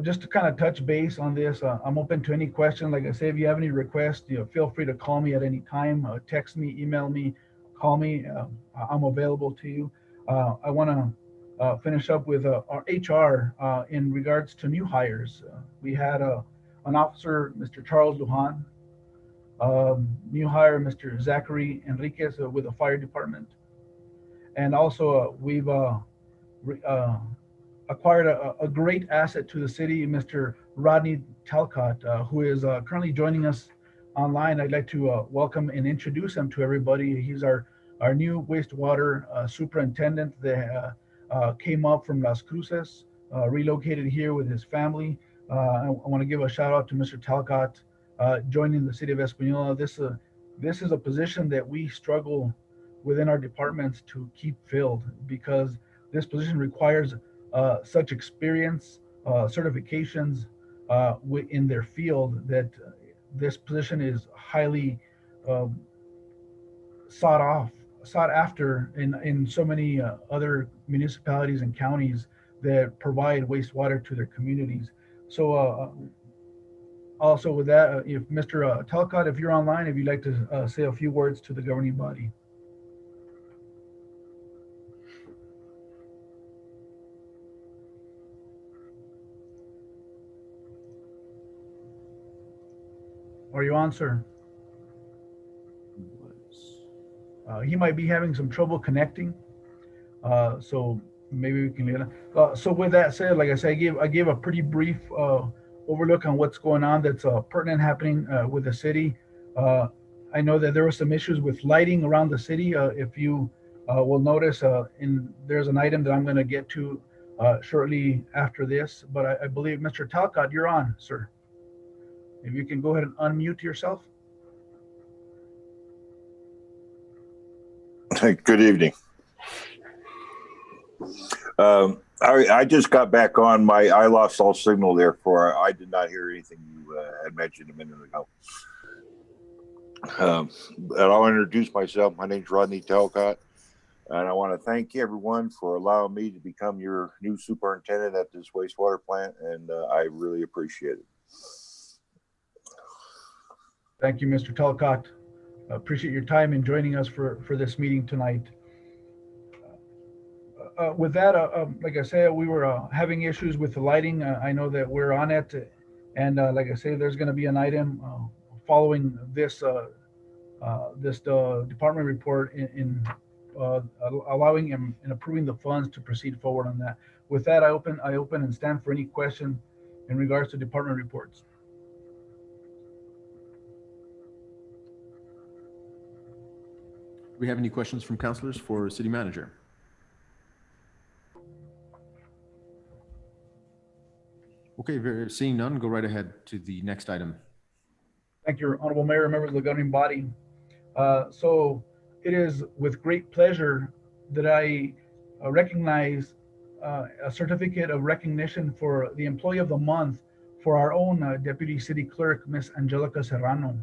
Just to kind of touch base on this, I'm open to any question. Like I say, if you have any requests, feel free to call me at any time. Text me, email me, call me. I'm available to you. I want to finish up with our HR in regards to new hires. We had an officer, Mr. Charles Lujan, new hire, Mr. Zachary Enriquez with the fire department. And also we've acquired a great asset to the city, Mr. Rodney Talcott, who is currently joining us online. I'd like to welcome and introduce him to everybody. He's our new wastewater superintendent that came up from Las Cruces, relocated here with his family. I want to give a shout out to Mr. Talcott joining the city of Espanola. This is a position that we struggle within our departments to keep filled, because this position requires such experience, certifications in their field, that this position is highly sought after in so many other municipalities and counties that provide wastewater to their communities. So also with that, if Mr. Talcott, if you're online, if you'd like to say a few words to the governing body. Are you on, sir? He might be having some trouble connecting, so maybe we can leave it. So with that said, like I said, I gave a pretty brief overlook on what's going on that's pertinent happening with the city. I know that there were some issues with lighting around the city. If you will notice, there's an item that I'm going to get to shortly after this, but I believe Mr. Talcott, you're on, sir. If you can go ahead and unmute yourself. Good evening. I just got back on. I lost all signal, therefore I did not hear anything you had mentioned a minute ago. And I'll introduce myself. My name's Rodney Talcott, and I want to thank everyone for allowing me to become your new superintendent at this wastewater plant, and I really appreciate it. Thank you, Mr. Talcott. appreciate your time in joining us for this meeting tonight. With that, like I said, we were having issues with the lighting. I know that we're on it. And like I say, there's going to be an item following this department report in allowing and approving the funds to proceed forward on that. With that, I open and stand for any question in regards to department reports. Do we have any questions from councilors for city manager? Okay, seeing none, go right ahead to the next item. Thank you, Honorable Mayor, members of the governing body. So it is with great pleasure that I recognize a certificate of recognition for the Employee of the Month for our own Deputy City Clerk, Miss Angelica Serrano.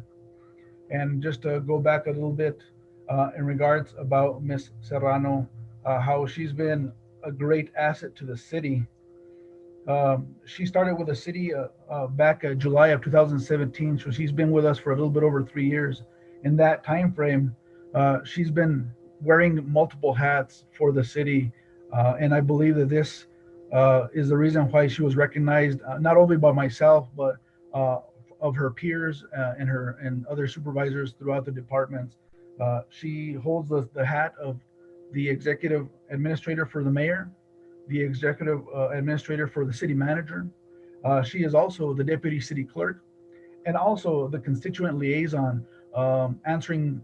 And just to go back a little bit in regards about Miss Serrano, how she's been a great asset to the city. She started with the city back July of 2017, so she's been with us for a little bit over 3 years. In that time frame, she's been wearing multiple hats for the city, and I believe that this is the reason why she was recognized not only by myself but of her peers and other supervisors throughout the departments. She holds the hat of the executive administrator for the mayor, the executive administrator for the city manager. She is also the deputy city clerk and also the constituent liaison, answering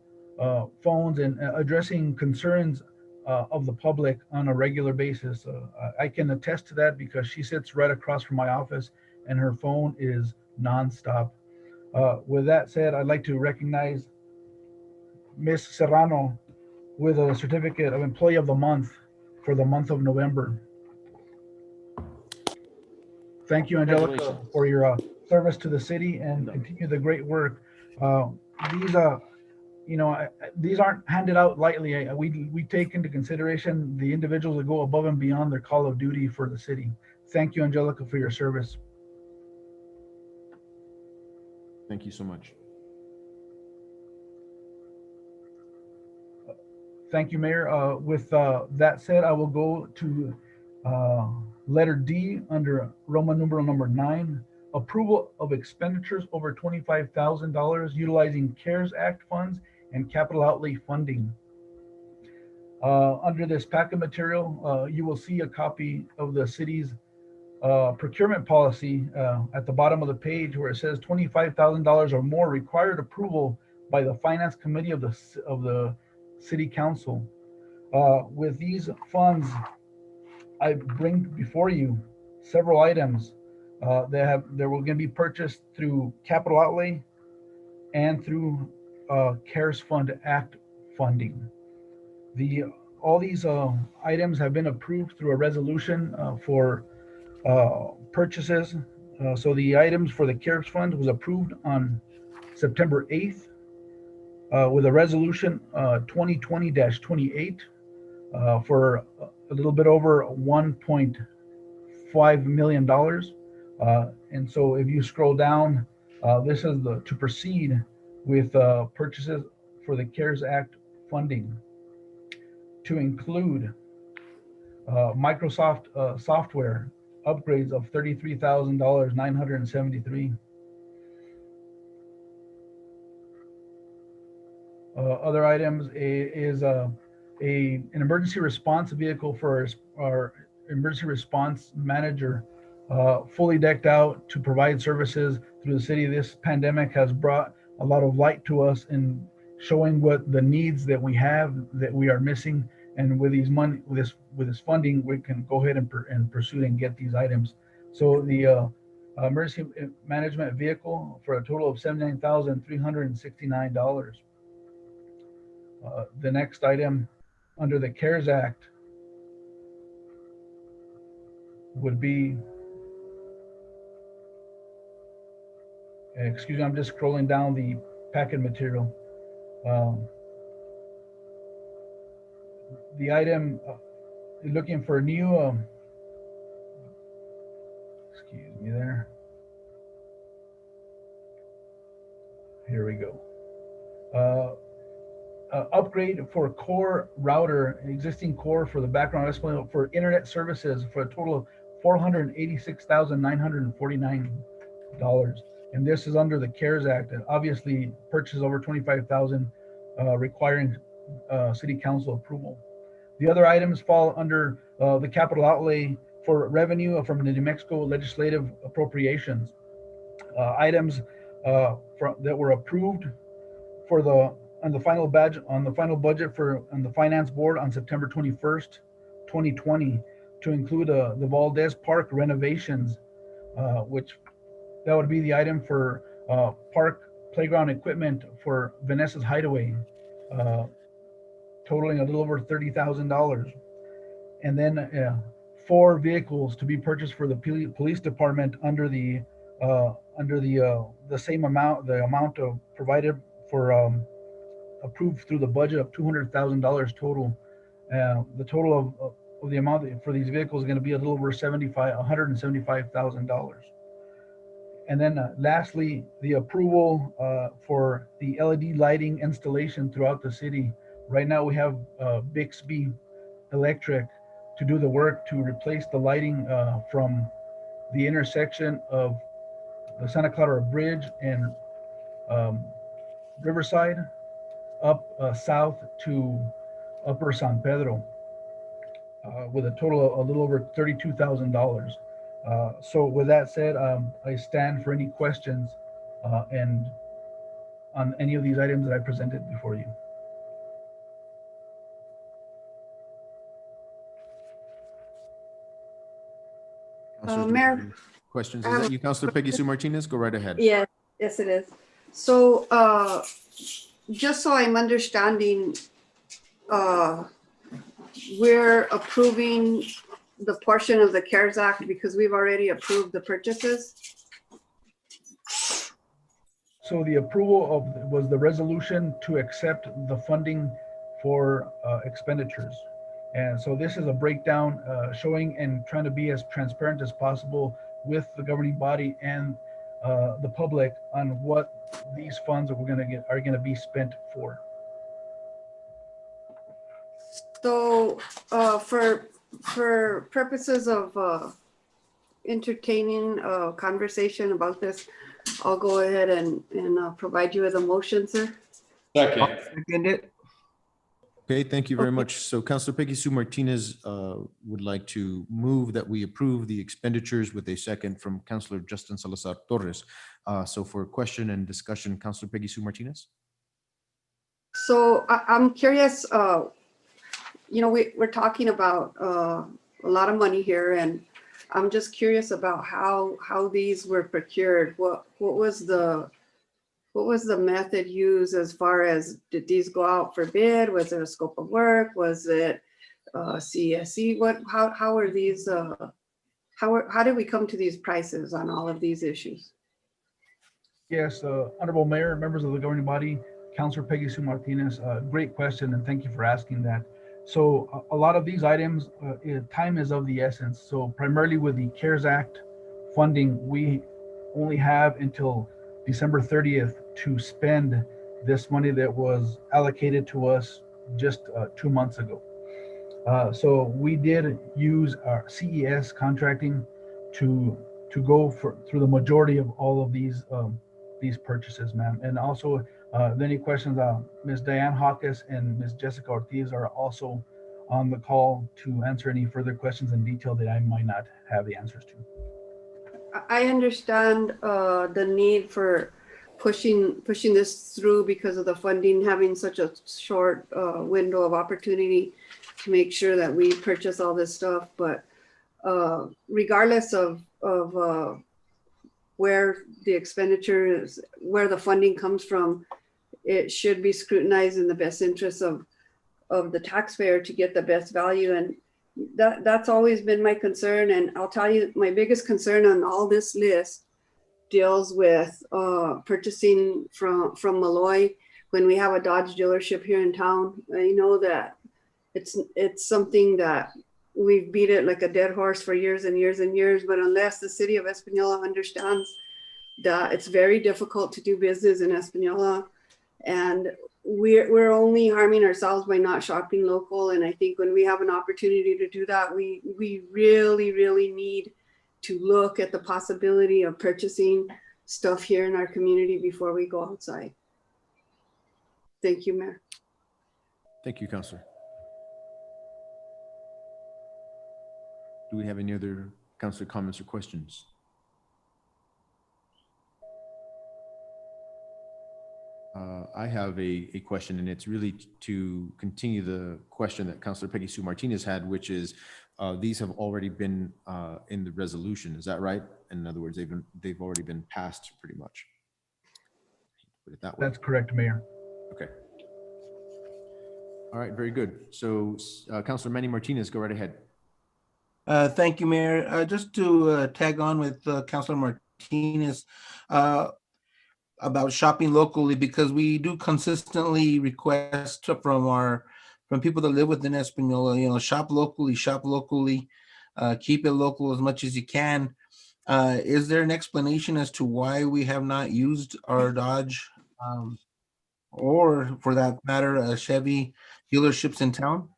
phones and addressing concerns of the public on a regular basis. I can attest to that because she sits right across from my office and her phone is nonstop. With that said, I'd like to recognize Miss Serrano with a certificate of Employee of the Month for the month of November. Thank you, Angelica, for your service to the city and continue the great work. These aren't handed out lightly. We take into consideration the individuals that go above and beyond their call of duty for the city. Thank you, Angelica, for your service. Thank you so much. Thank you, Mayor. With that said, I will go to letter D under Roman numeral number 9, approval of expenditures over $25,000 utilizing CARES Act funds and capital outlay funding. Under this packet material, you will see a copy of the city's procurement policy at the bottom of the page where it says $25,000 or more required approval by the finance committee of the city council. With these funds, I bring before you several items that were going to be purchased through capital outlay and through CARES Fund Act funding. All these items have been approved through a resolution for purchases. So the items for the CARES Fund was approved on September 8th with a resolution 2020-28 for a little bit over $1.5 million. And so if you scroll down, this is to proceed with purchases for the CARES Act funding to include Microsoft software upgrades of $33,973. Other items is an emergency response vehicle for our emergency response manager, fully decked out to provide services through the city. This pandemic has brought a lot of light to us in showing what the needs that we have that we are missing, and with these money, with this funding, we can go ahead and pursue and get these items. So the emergency management vehicle for a total of $79,369. The next item under the CARES Act would be, excuse me, I'm just scrolling down the packet material. The item looking for new, excuse me there. Here we go. upgrade for core router, existing core for the background Esplanade for internet services for a total of $486,949. And this is under the CARES Act, and obviously purchase over 25,000, requiring city council approval. The other items fall under the capital outlay for revenue from the New Mexico legislative appropriations. Items that were approved for on the final budget for on the finance board on September 21st, 2020, to include the Valdez Park renovations, which that would be the item for park playground equipment for Vanessa's Hideaway, totaling a little over $30,000. And then 4 vehicles to be purchased for the police department under the same amount, the amount of provided for approved through the budget of $200,000 total. The total of the amount for these vehicles is going to be a little over $175,000. And then lastly, the approval for the LED lighting installation throughout the city. Right now we have Bixby Electric to do the work to replace the lighting from the intersection of the Santa Clara Bridge and Riverside up south to Upper San Pedro, with a total of a little over $32,000. So with that said, I stand for any questions and on any of these items that I presented before you. Councilors, do we have any questions? Is that you, Councilor Peggy Sue Martinez? Go right ahead. Yes, yes, it is. So just so I'm understanding, we're approving the portion of the CARES Act because we've already approved the purchases. So the approval was the resolution to accept the funding for expenditures. And so this is a breakdown showing and trying to be as transparent as possible with the governing body and the public on what these funds that we're going to get are going to be spent for. So for purposes of entertaining a conversation about this, I'll go ahead and provide you with a motion, sir. Second it. Okay, thank you very much. So Councilor Peggy Sue Martinez would like to move that we approve the expenditures with a second from Councilor Justin Salazar Torres. So for question and discussion, Councilor Peggy Sue Martinez. So I'm curious, we're talking about a lot of money here, and I'm just curious about how these were procured. What was the method used as far as, did these go out for bid? Was it a scope of work? Was it CSE? How are these? How did we come to these prices on all of these issues? Yes, Honorable Mayor, members of the governing body, Councilor Peggy Sue Martinez, great question, and thank you for asking that. So a lot of these items, time is of the essence. So primarily with the CARES Act funding, we only have until December 30th to spend this money that was allocated to us just 2 months ago. So we did use our CES contracting to go through the majority of all of these purchases, ma'am. And also, any questions, Ms. Diane Hawkes and Ms. Jessica Ortiz are also on the call to answer any further questions in detail that I might not have the answers to. I understand the need for pushing this through because of the funding, having such a short window of opportunity to make sure that we purchase all this stuff. But regardless of where the expenditure is, where the funding comes from, it should be scrutinized in the best interest of the taxpayer to get the best value. And that's always been my concern. And I'll tell you, my biggest concern on all this list deals with purchasing from Malloy. When we have a Dodge dealership here in town, I know that it's something that we've beat it like a dead horse for years and years and years. But unless the city of Espanola understands that it's very difficult to do business in Espanola, and we're only harming ourselves by not shopping local. And I think when we have an opportunity to do that, we really, really need to look at the possibility of purchasing stuff here in our community before we go outside. Thank you, Mayor. Thank you, Counselor. Do we have any other Counselor comments or questions? I have a question, and it's really to continue the question that Counselor Peggy Sue Martinez had, which is these have already been in the resolution. Is that right? In other words, they've already been passed pretty much. Put it that way. That's correct, Mayor. Okay. All right, very good. So Counselor Manny Martinez, go right ahead. Thank you, Mayor. Just to tag on with Councilor Martinez about shopping locally, because we do consistently request from people that live within Espanola, shop locally, keep it local as much as you can. Is there an explanation as to why we have not used our Dodge or, for that matter, Chevy dealerships in town?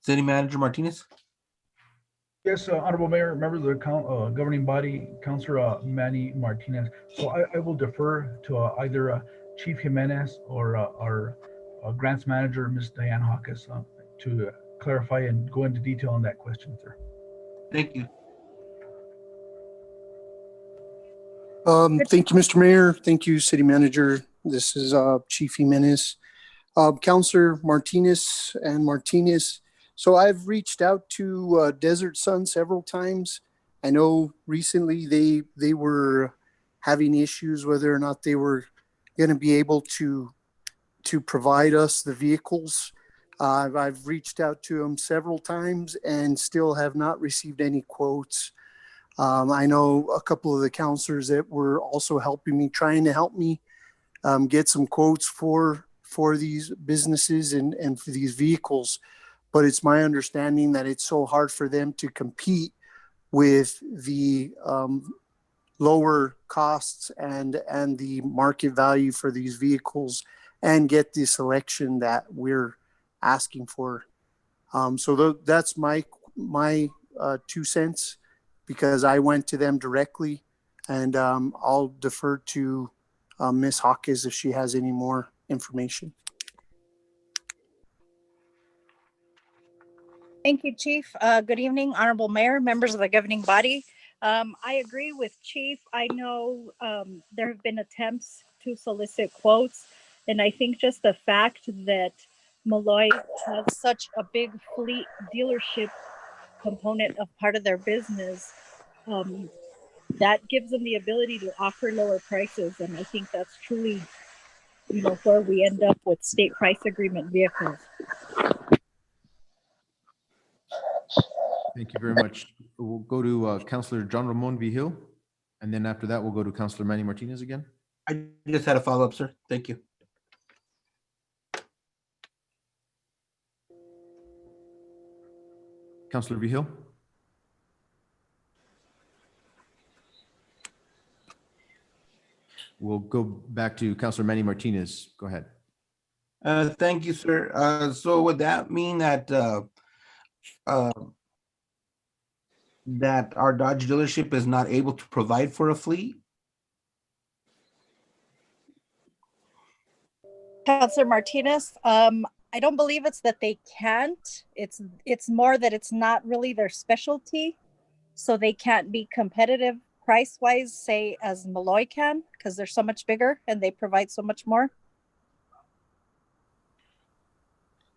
City Manager Martinez? Yes, Honorable Mayor, members of the governing body, Councilor Manny Martinez. So I will defer to either Chief Jimenez or our grants manager, Ms. Diane Hawkes, to clarify and go into detail on that question, sir. Thank you. Thank you, Mr. Mayor. Thank you, City Manager. This is Chief Jimenez. Councilor Martinez and Martinez. So I've reached out to Desert Sun several times. I know recently they were having issues whether or not they were going to be able to provide us the vehicles. I've reached out to them several times and still have not received any quotes. I know a couple of the counselors that were also helping me, trying to help me get some quotes for these businesses and for these vehicles. But it's my understanding that it's so hard for them to compete with the lower costs and the market value for these vehicles and get the selection that we're asking for. So that's my 2 cents, because I went to them directly, and I'll defer to Ms. Hawkes if she has any more information. Thank you, Chief. Good evening, Honorable Mayor, members of the governing body. I agree with Chief. I know there have been attempts to solicit quotes, and I think just the fact that Molloy has such a big fleet dealership component of part of their business, that gives them the ability to offer lower prices. And I think that's truly, where we end up with state price agreement vehicles. Thank you very much. We'll go to Councilor John Ramon Vigil, and then after that, we'll go to Councilor Manny Martinez again. I just had a follow-up, sir. Thank you. Councilor Vigil. We'll go back to Councilor Manny Martinez. Go ahead. Thank you, sir. So would that mean that that our Dodge dealership is not able to provide for a fleet? Councilor Martinez, I don't believe it's that they can't. It's more that it's not really their specialty, so they can't be competitive price-wise, say, as Molloy can, because they're so much bigger and they provide so much more.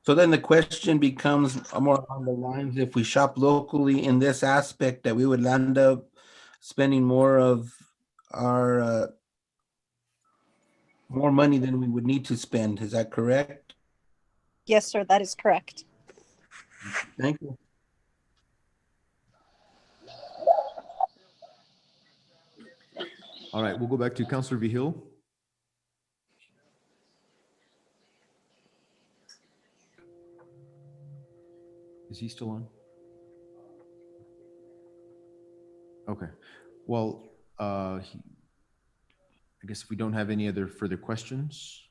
So then the question becomes more along the lines, if we shop locally in this aspect, that we would end up spending more of our more money than we would need to spend. Is that correct? Yes, sir, that is correct. Thank you. All right, we'll go back to Councilor Vigil. Is he still on? Okay. Well, I guess if we don't have any other further questions.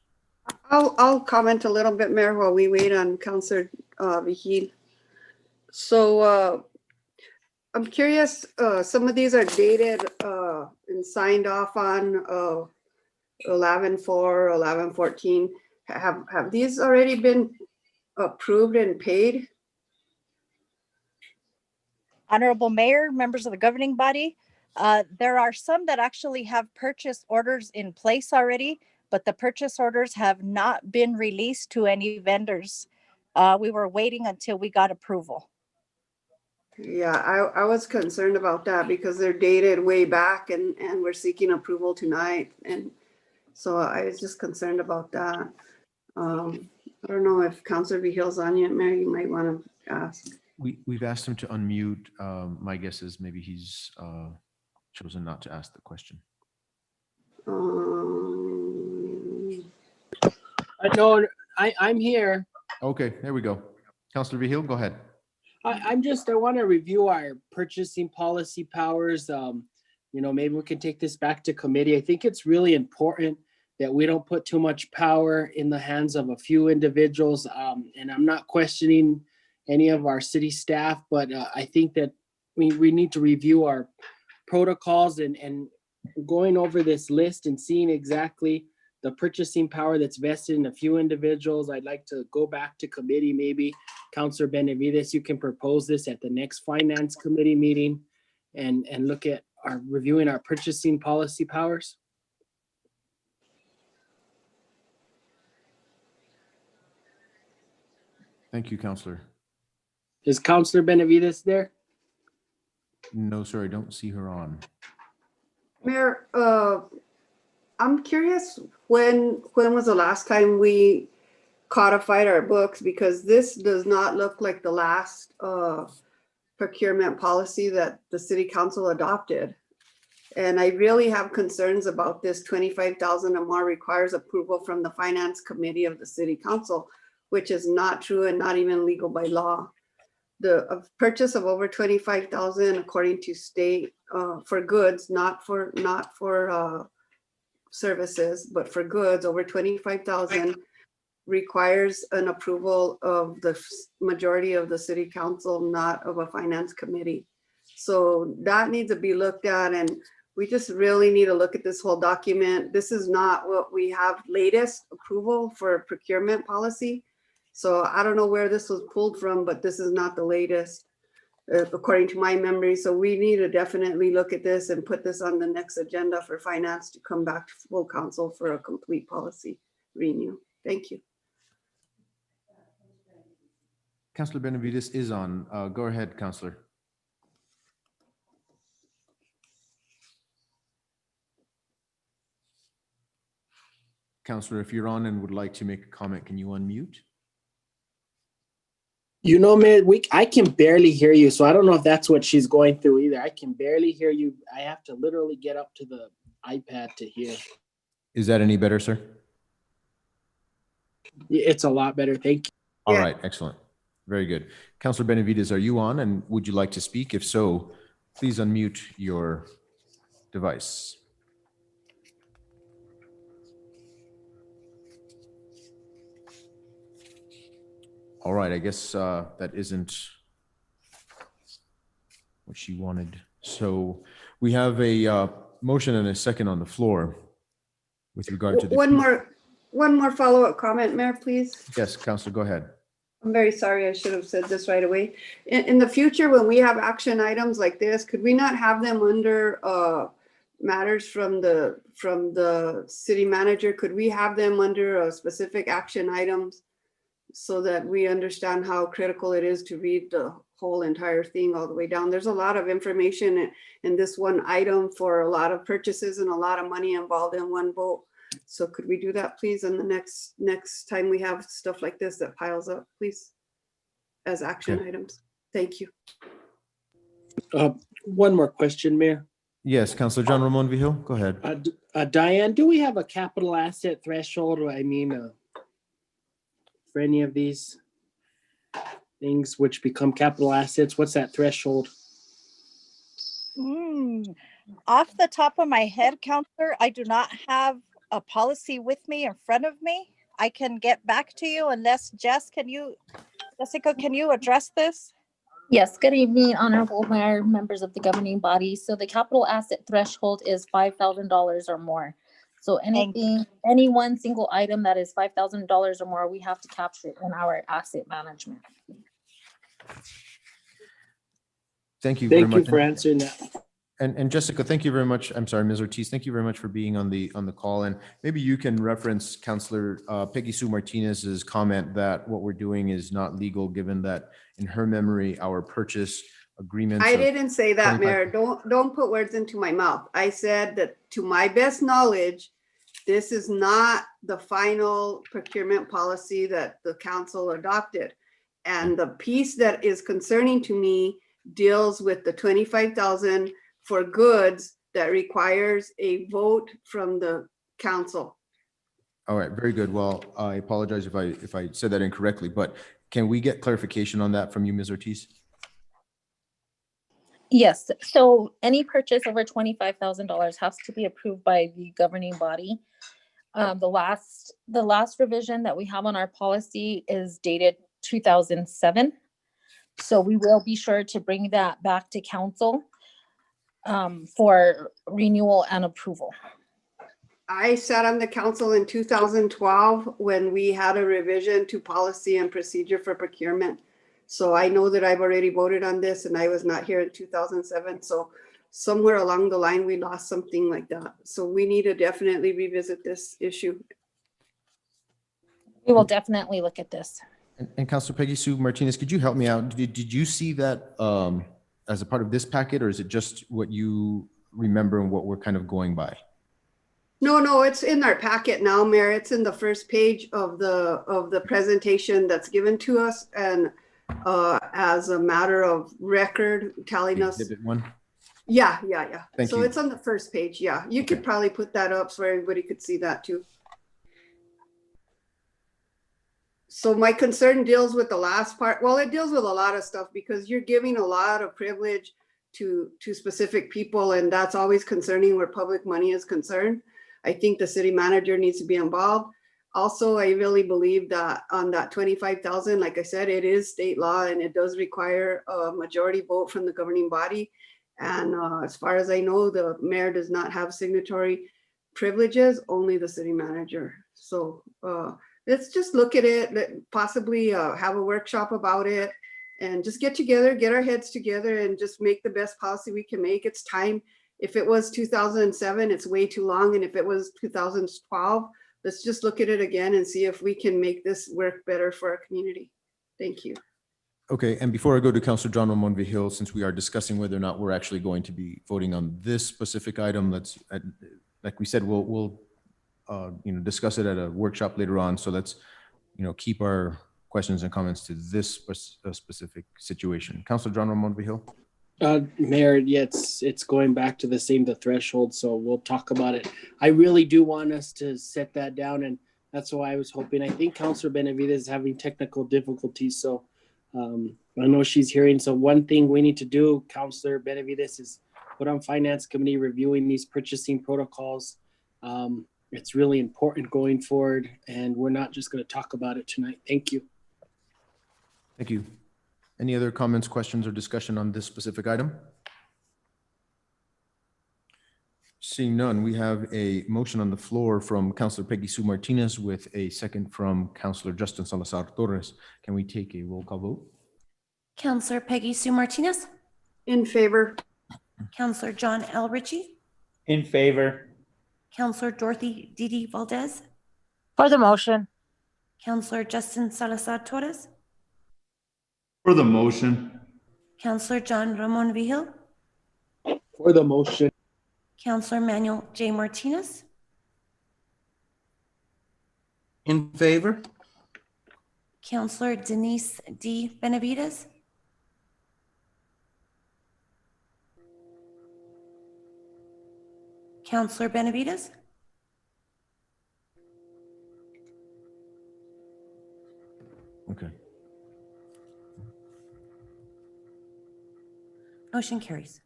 I'll comment a little bit, Mayor, while we wait on Counselor Vihil. So I'm curious, some of these are dated and signed off on 11/4, 11/14. Have these already been approved and paid? Honorable Mayor, members of the governing body, there are some that actually have purchase orders in place already, but the purchase orders have not been released to any vendors. We were waiting until we got approval. Yeah, I was concerned about that because they're dated way back and we're seeking approval tonight. And so I was just concerned about that. I don't know if Counselor Vihil's on yet, Mary, you might want to ask. We've asked him to unmute. My guess is maybe he's chosen not to ask the question. No, I'm here. Okay, there we go. Counselor Vihil, go ahead. I want to review our purchasing policy powers. Maybe we can take this back to committee. I think it's really important that we don't put too much power in the hands of a few individuals. And I'm not questioning any of our city staff, but I think that we need to review our protocols and going over this list and seeing exactly the purchasing power that's vested in a few individuals. I'd like to go back to committee, maybe Councilor Benavides, you can propose this at the next finance committee meeting and look at reviewing our purchasing policy powers. Thank you, Counselor. Is Councilor Benavides there? No, sir, I don't see her on. Mayor, I'm curious, when was the last time we codified our books? Because this does not look like the last procurement policy that the city council adopted. And I really have concerns about this. 25,000 or more requires approval from the finance committee of the city council, which is not true and not even legal by law. The purchase of over 25,000 according to state for goods, not for services, but for goods over 25,000 requires an approval of the majority of the city council, not of a finance committee. So that needs to be looked at, and we just really need to look at this whole document. This is not what we have latest approval for procurement policy. So I don't know where this was pulled from, but this is not the latest, according to my memory. So we need to definitely look at this and put this on the next agenda for finance to come back to full council for a complete policy renew. Thank you. Counselor Benavides is on. Go ahead, Counselor. Counselor, if you're on and would like to make a comment, can you unmute? Mayor, I can barely hear you, so I don't know if that's what she's going through either. I can barely hear you. I have to literally get up to the iPad to hear. Is that any better, sir? It's a lot better. Thank you. All right, excellent. Very good. Counselor Benavides, are you on and would you like to speak? If so, please unmute your device. All right, I guess that isn't what she wanted. So we have a motion and a second on the floor with regard to the. One more follow-up comment, Mayor, please. Yes, Counselor, go ahead. I'm very sorry. I should have said this right away. In the future, when we have action items like this, could we not have them under matters from the city manager? Could we have them under specific action items so that we understand how critical it is to read the whole entire thing all the way down? There's a lot of information in this one item for a lot of purchases and a lot of money involved in one vote. So could we do that, please, in the next time we have stuff like this that piles up, please, as action items? Thank you. One more question, Mayor. Yes, Counselor John Ramon Vihil, go ahead. Diane, do we have a capital asset threshold? For any of these things which become capital assets, what's that threshold? Off the top of my head, Counselor, I do not have a policy with me in front of me. I can get back to you unless Jessica, can you address this? Yes, good evening, Honorable Mayor, members of the governing body. So the capital asset threshold is $5,000 or more. So any one single item that is $5,000 or more, we have to capture it in our asset management. Thank you very Thank you much. for answering that. And Jessica, thank you very much. I'm sorry, Ms. Ortiz, thank you very much for being on the call. And maybe you can reference Councilor Peggy Sue Martinez's comment that what we're doing is not legal, given that in her memory, our purchase agreements. I didn't say that, 25 Mayor. Don't put words into my mouth. I said that to my best knowledge, this is not the final procurement policy that the council adopted. And the piece that is concerning to me deals with the 25,000 for goods that requires a vote from the council. All right, very good. Well, I apologize if I said that incorrectly, but can we get clarification on that from you, Ms. Ortiz? Yes, so any purchase over $25,000 has to be approved by the governing body. The last revision that we have on our policy is dated 2007. So we will be sure to bring that back to council for renewal and approval. I sat on the council in 2012 when we had a revision to policy and procedure for procurement. So I know that I've already voted on this and I was not here in 2007. So somewhere along the line, we lost something like that. So we need to definitely revisit this issue. We will definitely look at this. And Councilor Peggy Sue Martinez, could you help me out? Did you see that as a part of this packet, or is it just what you remember and what we're kind of going by? No, it's in our packet now, Mayor. It's in the first page of the presentation that's given to us, and as a matter of record, telling us. Exhibit 1? Yeah. Thank So you. it's on the first page. Yeah, you could probably put that up so everybody could see that too. So my concern deals with the last part. Well, it deals with a lot of stuff because you're giving a lot of privilege to specific people, and that's always concerning where public money is concerned. I think the city manager needs to be involved. Also, I really believe that on that 25,000, like I said, it is state law and it does require a majority vote from the governing body. And as far as I know, the mayor does not have signatory privileges, only the city manager. So let's just look at it, possibly have a workshop about it, and just get together, get our heads together, and just make the best policy we can make. It's time. If it was 2007, it's way too long. And if it was 2012, let's just look at it again and see if we can make this work better for our community. Thank you. Okay, and before I go to Councilor John Ramon Vigil, since we are discussing whether or not we're actually going to be voting on this specific item, let's, like we said, we'll discuss it at a workshop later on. So let's, keep our questions and comments to this specific situation. Councilor John Ramon Vigil. Mayor, yeah, it's going back to the threshold, so we'll talk about it. I really do want us to set that down, and that's why I was hoping. I think Councilor Benavides is having technical difficulties, so I know she's hearing. So one thing we need to do, Councilor Benavides, is put on Finance Committee reviewing these purchasing protocols. It's really important going forward, and we're not just going to talk about it tonight. Thank you. Thank you. Any other comments, questions, or discussion on this specific item? Seeing none, we have a motion on the floor from Councilor Peggy Sue Martinez with a second from Councilor Justin Salazar Torres. Can we take a roll call vote? Councilor Peggy Sue Martinez. In favor. Councilor John L. Ritchie. In favor. Councilor Dorothy Didi Valdez. For the motion. Councilor Justin Salazar Torres. For the motion. Councilor John Ramon Vigil. For the motion. Councilor Manuel J. Martinez. In favor? Councilor Denise D. Benavides. Councilor Benavides. Okay. Motion carries.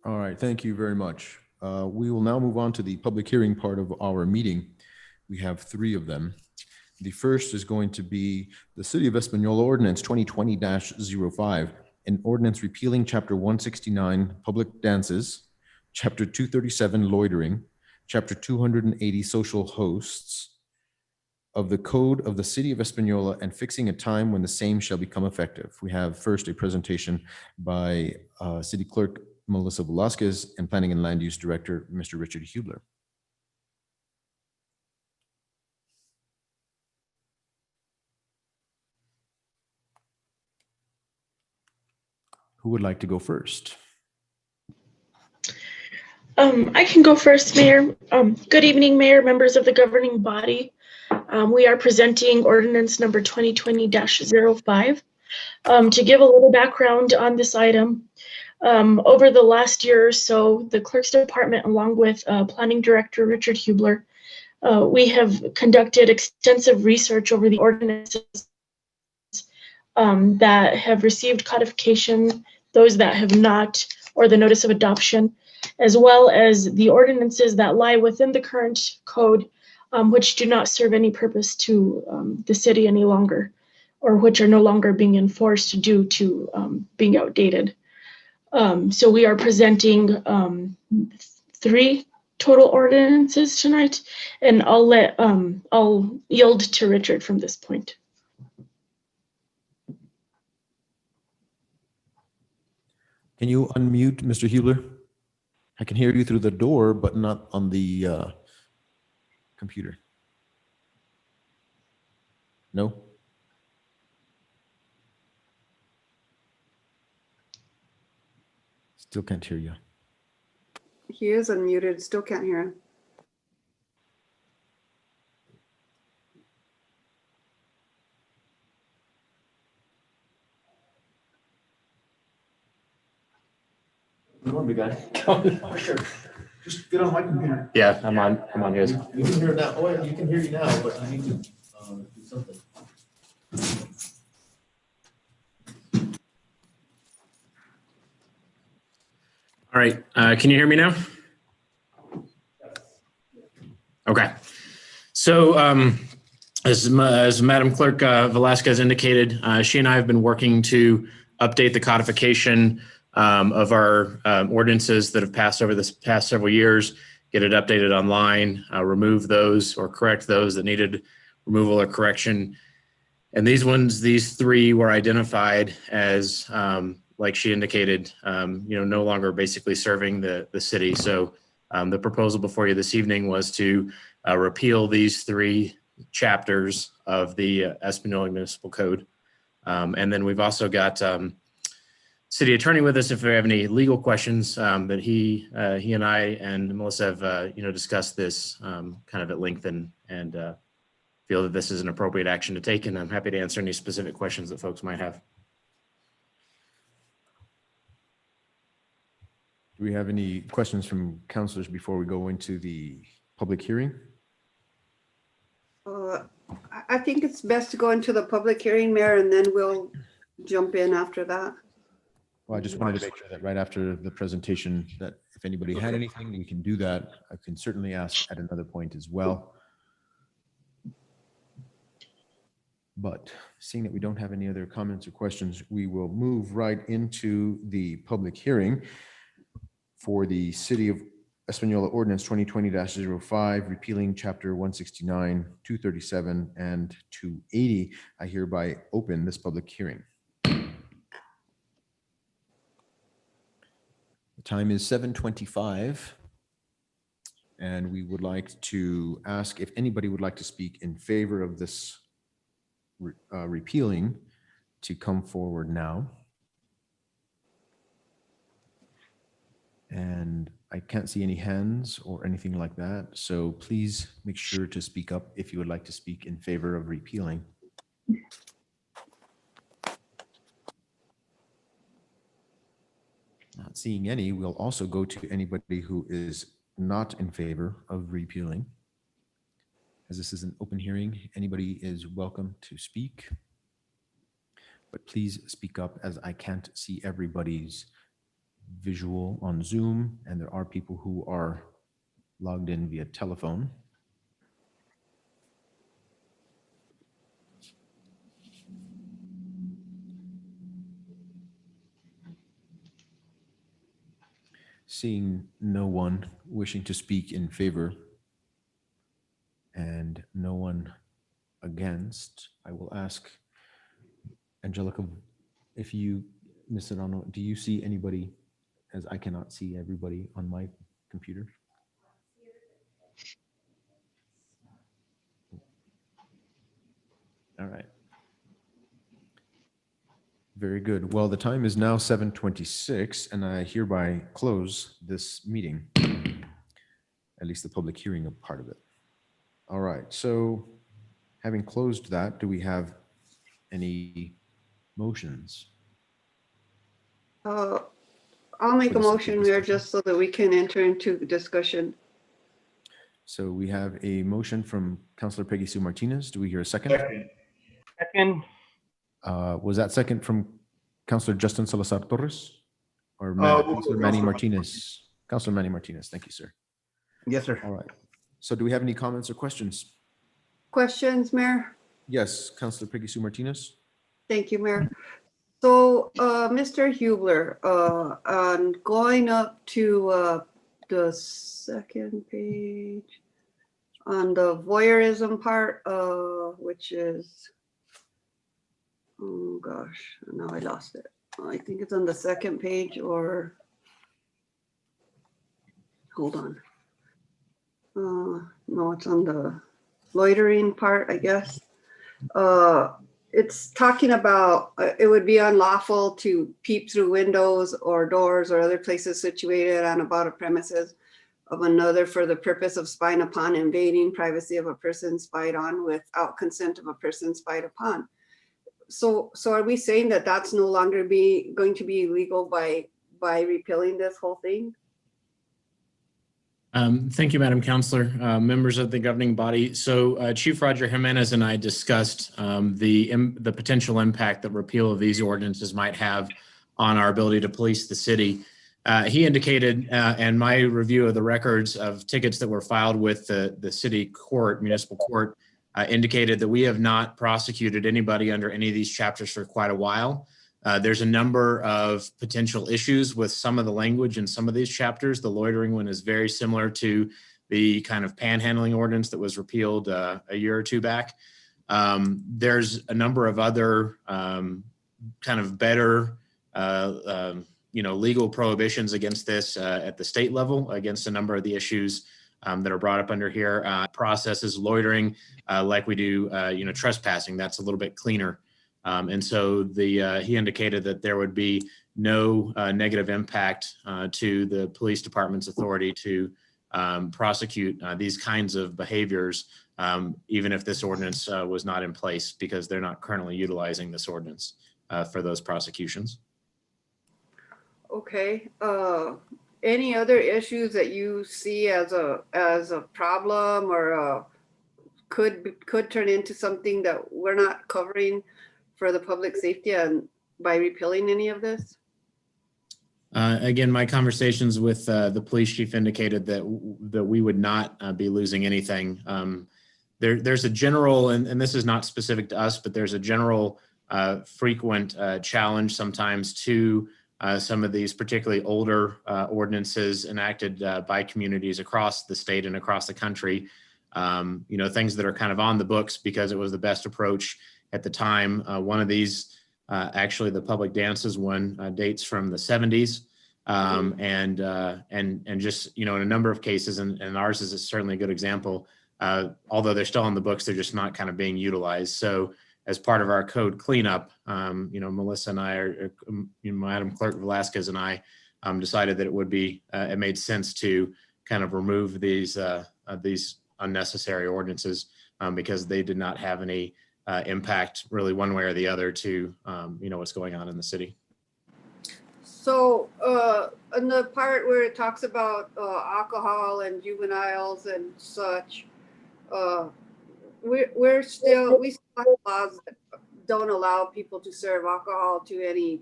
All right, thank you very much. We will now move on to the public hearing part of our meeting. We have three of them. The first is going to be the City of Espanola Ordinance 2020-05, an ordinance repealing Chapter 169, Public Dances, Chapter 237, Loitering, Chapter 280, Social Hosts of the Code of the City of Espanola and fixing a time when the same shall become effective. We have first a presentation by City Clerk Melissa Velasquez and Planning and Land Use Director, Mr. Richard Hubler. Who would like to go first? I can go first, Mayor. Good evening, Mayor, members of the governing body. We are presenting ordinance number 2020-05. To give a little background on this item, over the last year or so, the Clerk's Department, along with Planning Director Richard Hubler, we have conducted extensive research over the ordinances that have received codification, those that have not, or the notice of adoption, as well as the ordinances that lie within the current code, which do not serve any purpose to the city any longer, or which are no longer being enforced due to being outdated. So we are presenting 3 total ordinances tonight, and I'll yield to Richard from this point. Can you unmute Mr. Hubler? I can hear you through the door, but not on the computer. No? Still can't hear you. He is unmuted, still can't hear him. Big guy. Sure. Just get on my computer. Yeah, I'm on yours. You can hear it now. Oh, you can hear you now, but you need to do something. All right, can you hear me now? Okay. So as Madam Clerk Velasquez indicated, she and I have been working to update the codification of our ordinances that have passed over this past several years, get it updated online, remove those or correct those that needed removal or correction. And these 3 were identified as, like she indicated, no longer basically serving the city. So the proposal before you this evening was to repeal these 3 chapters of the Espanola Municipal Code. And then we've also got City Attorney with us if we have any legal questions. But he and I and Melissa have discussed this kind of at length and feel that this is an appropriate action to take. And I'm happy to answer any specific questions that folks might have. Do we have any questions from councilors before we go into the public hearing? I think it's best to go into the public hearing, Mayor, and then we'll jump in after that. Well, I just wanted to make sure that right after the presentation, that if anybody had anything, we can do that. I can certainly ask at another point as well. But seeing that we don't have any other comments or questions, we will move right into the public hearing for the City of Espanola Ordinance 2020-05, repealing Chapter 169, 237, and 280. I hereby open this public hearing. The time is 7:25, and we would like to ask if anybody would like to speak in favor of this repealing to come forward now. And I can't see any hands or anything like that. So please make sure to speak up if you would like to speak in favor of repealing. Not seeing any, we'll also go to anybody who is not in favor of repealing. As this is an open hearing, anybody is welcome to speak. But please speak up, as I can't see everybody's visual on Zoom, and there are people who are logged in via telephone. Seeing no one wishing to speak in favor and no one against, I will ask Angelica, if you, Ms. Serrano, do you see anybody, as I cannot see everybody on my computer? All right. Very good. Well, the time is now 7:26, and I hereby close this meeting, at least the public hearing part of it. All right. So having closed that, do we have any motions? I'll make For a the sake of motion, Mayor, discussion. just so that we can enter into the discussion. So we have a motion from Councilor Peggy Sue Martinez. Do we hear a second? Second. Was that second from Councilor Justin Salazar Torres? Or we'll go Councilor Manny Councilor- Martinez? Councilor Manny Martinez. Thank you, sir. Yes, sir. All right. So do we have any comments or questions? Questions, Mayor? Yes, Councilor Peggy Sue Martinez. Thank you, Mayor. So, Mr. Hubler, on going up to the second page, on the voyeurism part, which is, oh gosh, now I lost it. I think it's on the second page, or, hold on. No, it's on the loitering part, I guess. It's talking about it would be unlawful to peep through windows or doors or other places situated on about a premises of another for the purpose of spying upon, invading privacy of a person spied on without consent of a person spied upon. So are we saying that that's no longer going to be illegal by repealing this whole thing? Thank you, Madam Councilor, members of the governing body. So Chief Roger Jimenez and I discussed the potential impact that repeal of these ordinances might have on our ability to police the city. He indicated, and my review of the records of tickets that were filed with the city court, municipal court, indicated that we have not prosecuted anybody under any of these chapters for quite a while. There's a number of potential issues with some of the language in some of these chapters. The loitering one is very similar to the kind of panhandling ordinance that was repealed a year or two back. There's a number of other kind of better, legal prohibitions against this at the state level, against a number of the issues that are brought up under here. Processes loitering like we do, trespassing. That's a little bit cleaner. And so he indicated that there would be no negative impact to the police department's authority to prosecute these kinds of behaviors, even if this ordinance was not in place, because they're not currently utilizing this ordinance for those prosecutions. Okay. Any other issues that you see as a problem or could turn into something that we're not covering for the public safety and by repealing any of this? Again, my conversations with the police chief indicated that we would not be losing anything. There's a general, and this is not specific to us, but there's a general frequent challenge sometimes to some of these particularly older ordinances enacted by communities across the state and across the country. Things that are kind of on the books because it was the best approach at the time. One of these, actually the public dances one, dates from the 70s. And just, in a number of cases, and ours is certainly a good example, although they're still on the books, they're just not kind of being utilized. So as part of our code cleanup, Melissa and I, Madam Clerk Velasquez and I decided that it made sense to kind of remove these unnecessary ordinances because they did not have any impact really one way or the other to, what's going on in the city. So in the part where it talks about alcohol and juveniles and such, we still have laws that don't allow people to serve alcohol to any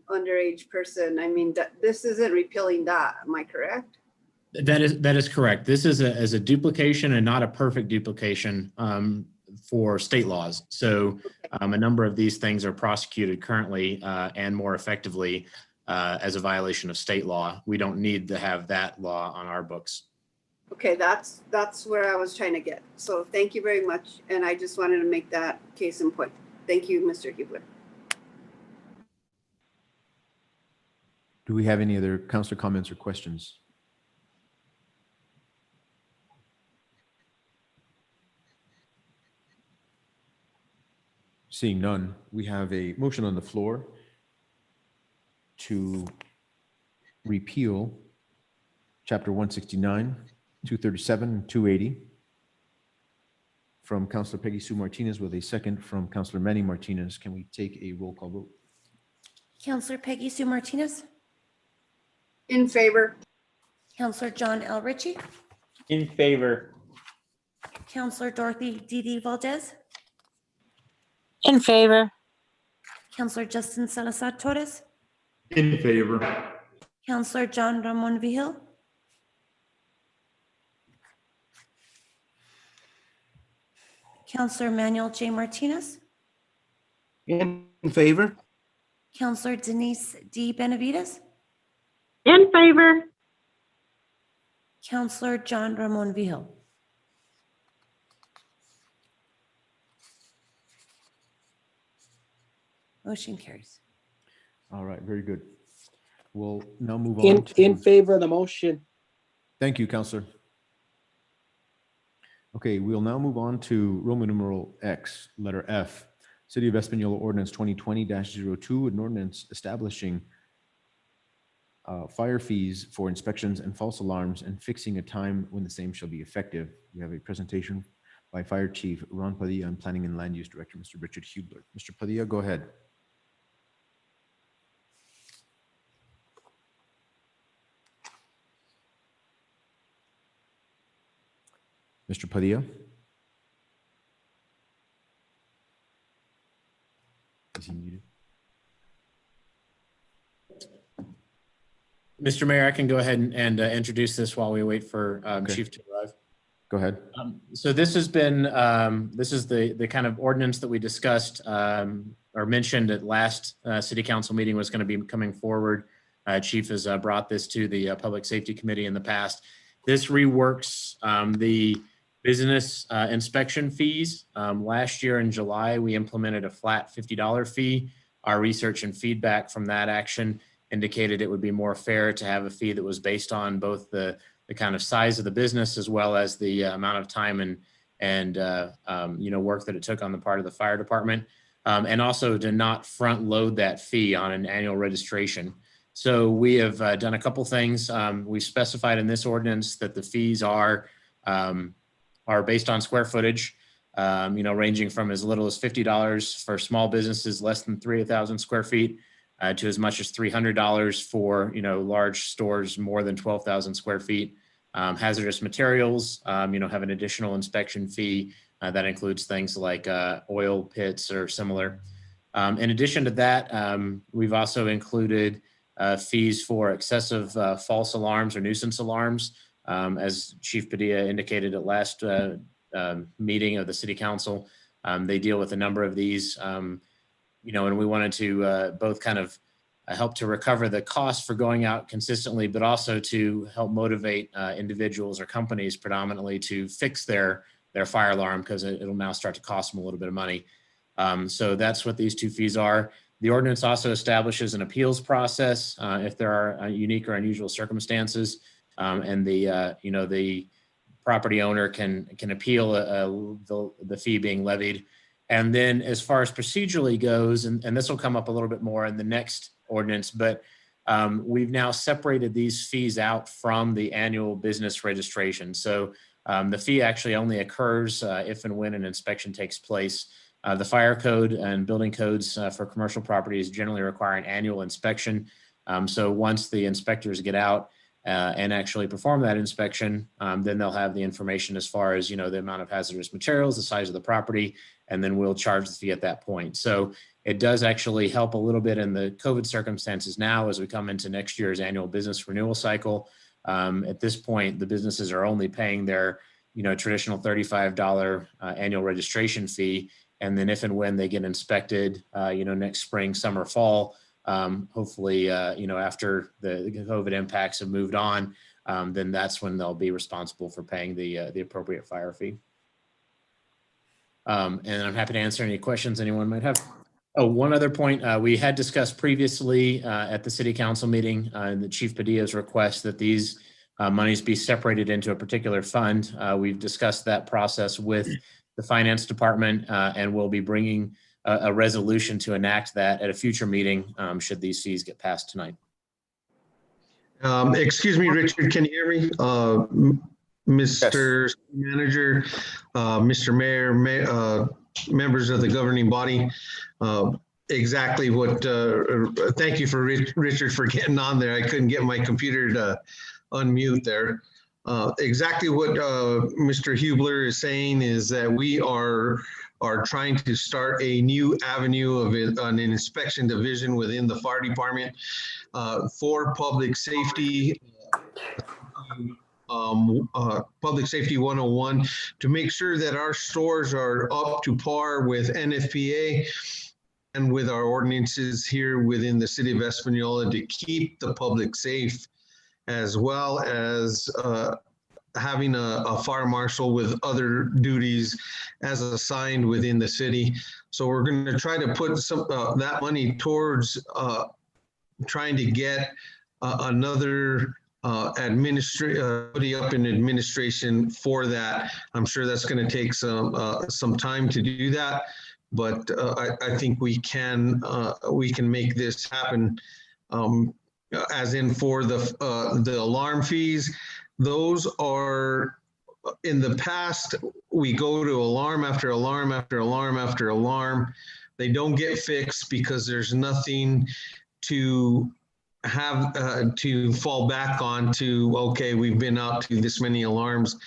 underage person. I mean, this isn't repealing that. Am I correct? That is correct. This is a duplication and not a perfect duplication for state laws. So a number of these things are prosecuted currently and more effectively as a violation of state law. We don't need to have that law on our books. Okay, that's where I was trying to get. So thank you very much. And I just wanted to make that case in point. Thank you, Mr. Hubler. Do we have any other councilor comments or questions? Seeing none, we have a motion on the floor to repeal Chapter 169, 237, and 280 from Councilor Peggy Sue Martinez with a second from Councilor Manny Martinez. Can we take a roll call vote? Counselor Peggy Sue Martinez, In favor. Counselor John L. Ritchie, In favor. Counselor Dorothy D.D. Valdez, In favor. Counselor Justin Salazar Torres, In favor. Counselor John Ramon Vihil, Counselor Manuel J. Martinez, In favor? Counselor Denise D. Benavides, In favor. Counselor John Ramon Vihil. Motion carries. All right, very good. We'll now move on In to, favor of the motion. thank you, Councilor. Okay, we'll now move on to Roman numeral X, letter F, City of Espanola Ordinance 2020-02, an ordinance establishing fire fees for inspections and false alarms and fixing a time when the same shall be effective. We have a presentation by Fire Chief Ron Padilla and Planning and Land Use Director, Mr. Richard Hubler. Mr. Padilla, go ahead. Mr. Padilla? Is he muted? Mr. Mayor, I can go ahead and introduce this while we wait for Okay. Chief to arrive. Go ahead. So this has been, this is the kind of ordinance that we discussed or mentioned at last city council meeting was going to be coming forward. Chief has brought this to the Public Safety Committee in the past. This reworks the business inspection fees. Last year in July, we implemented a flat $50 fee. Our research and feedback from that action indicated it would be more fair to have a fee that was based on both the kind of size of the business as well as the amount of time and work that it took on the part of the fire department, and also to not front load that fee on an annual registration. So we have done a couple things. We specified in this ordinance that the fees are based on square footage, ranging from as little as $50 for small businesses less than 3,000 square feet to as much as $300 for, large stores more than 12,000 square feet. Hazardous materials, have an additional inspection fee that includes things like oil pits or similar. In addition to that, we've also included fees for excessive false alarms or nuisance alarms. As Chief Padilla indicated at last meeting of the City Council, they deal with a number of these, and we wanted to both kind of help to recover the cost for going out consistently, but also to help motivate individuals or companies predominantly to fix their fire alarm because it'll now start to cost them a little bit of money. So that's what these two fees are. The ordinance also establishes an appeals process if there are unique or unusual circumstances. And the property owner can appeal the fee being levied. And then as far as procedurally goes, and this will come up a little bit more in the next ordinance, but we've now separated these fees out from the annual business registration. So the fee actually only occurs if and when an inspection takes place. The fire code and building codes for commercial properties generally require an annual inspection. So once the inspectors get out and actually perform that inspection, then they'll have the information as far as, the amount of hazardous materials, the size of the property, and then we'll charge the fee at that point. So it does actually help a little bit in the COVID circumstances now as we come into next year's annual business renewal cycle. At this point, the businesses are only paying their, traditional $35 annual registration fee. And then if and when they get inspected, next spring, summer, fall, hopefully, after the COVID impacts have moved on, then that's when they'll be responsible for paying the appropriate fire fee. And I'm happy to answer any questions anyone might have. Oh, one other point, we had discussed previously at the city council meeting, the Chief Padilla's request that these monies be separated into a particular fund. We've discussed that process with the finance department, and we'll be bringing a resolution to enact that at a future meeting, should these fees get passed tonight. Excuse me, Richard, can you hear me? Mr. Manager, Mr. Mayor, members of the governing body. Exactly what, thank you for Richard for getting on there. I couldn't get my computer to unmute there. Exactly what Mr. Hubler is saying is that we are trying to start a new avenue of an inspection division within the fire department for public safety. Public Safety 101 to make sure that our stores are up to par with NFPA and with our ordinances here within the city of Espanola to keep the public safe, as well as having a fire marshal with other duties as assigned within the city. So we're going to try to put some that money towards trying to get another somebody up in administration for that. I'm sure that's going to take some time to do that, but I think we can make this happen. As in for the alarm fees, those are in the past. We go to alarm after alarm after alarm after alarm. They don't get fixed because there's nothing to have to fall back on to, okay, we've been out to this many alarms.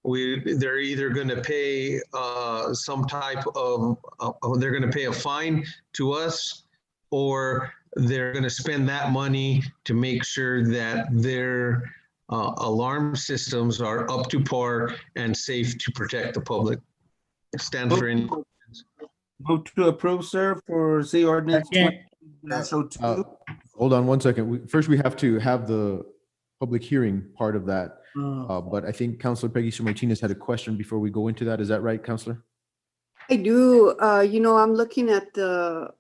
They're either going to pay some type of, they're going to pay a fine to us, or they're going to spend that money to make sure that their alarm systems are up to par and safe to protect the public. Stand for any. Move to approve, sir, for city ordinance 20-02. Hold on one second. First, we have to have the public hearing part of that. But I think Councilor Peggy Sue Martinez had a question before we go into that. Is that right, Councilor? I do. I'm looking at the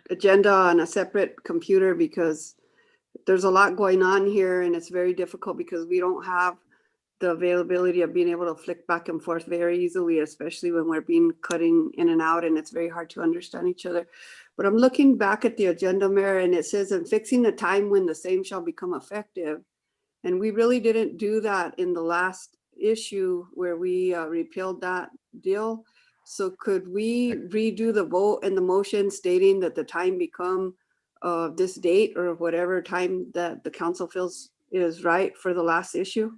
agenda on a separate computer because there's a lot going on here, and it's very difficult because we don't have the availability of being able to flick back and forth very easily, especially when we're being cutting in and out, and it's very hard to understand each other. But I'm looking back at the agenda, Mayor, and it says, "And fixing the time when the same shall become effective." And we really didn't do that in the last issue where we repealed that deal. So could we redo the vote and the motion stating that the time become this date or whatever time that the council feels is right for the last issue?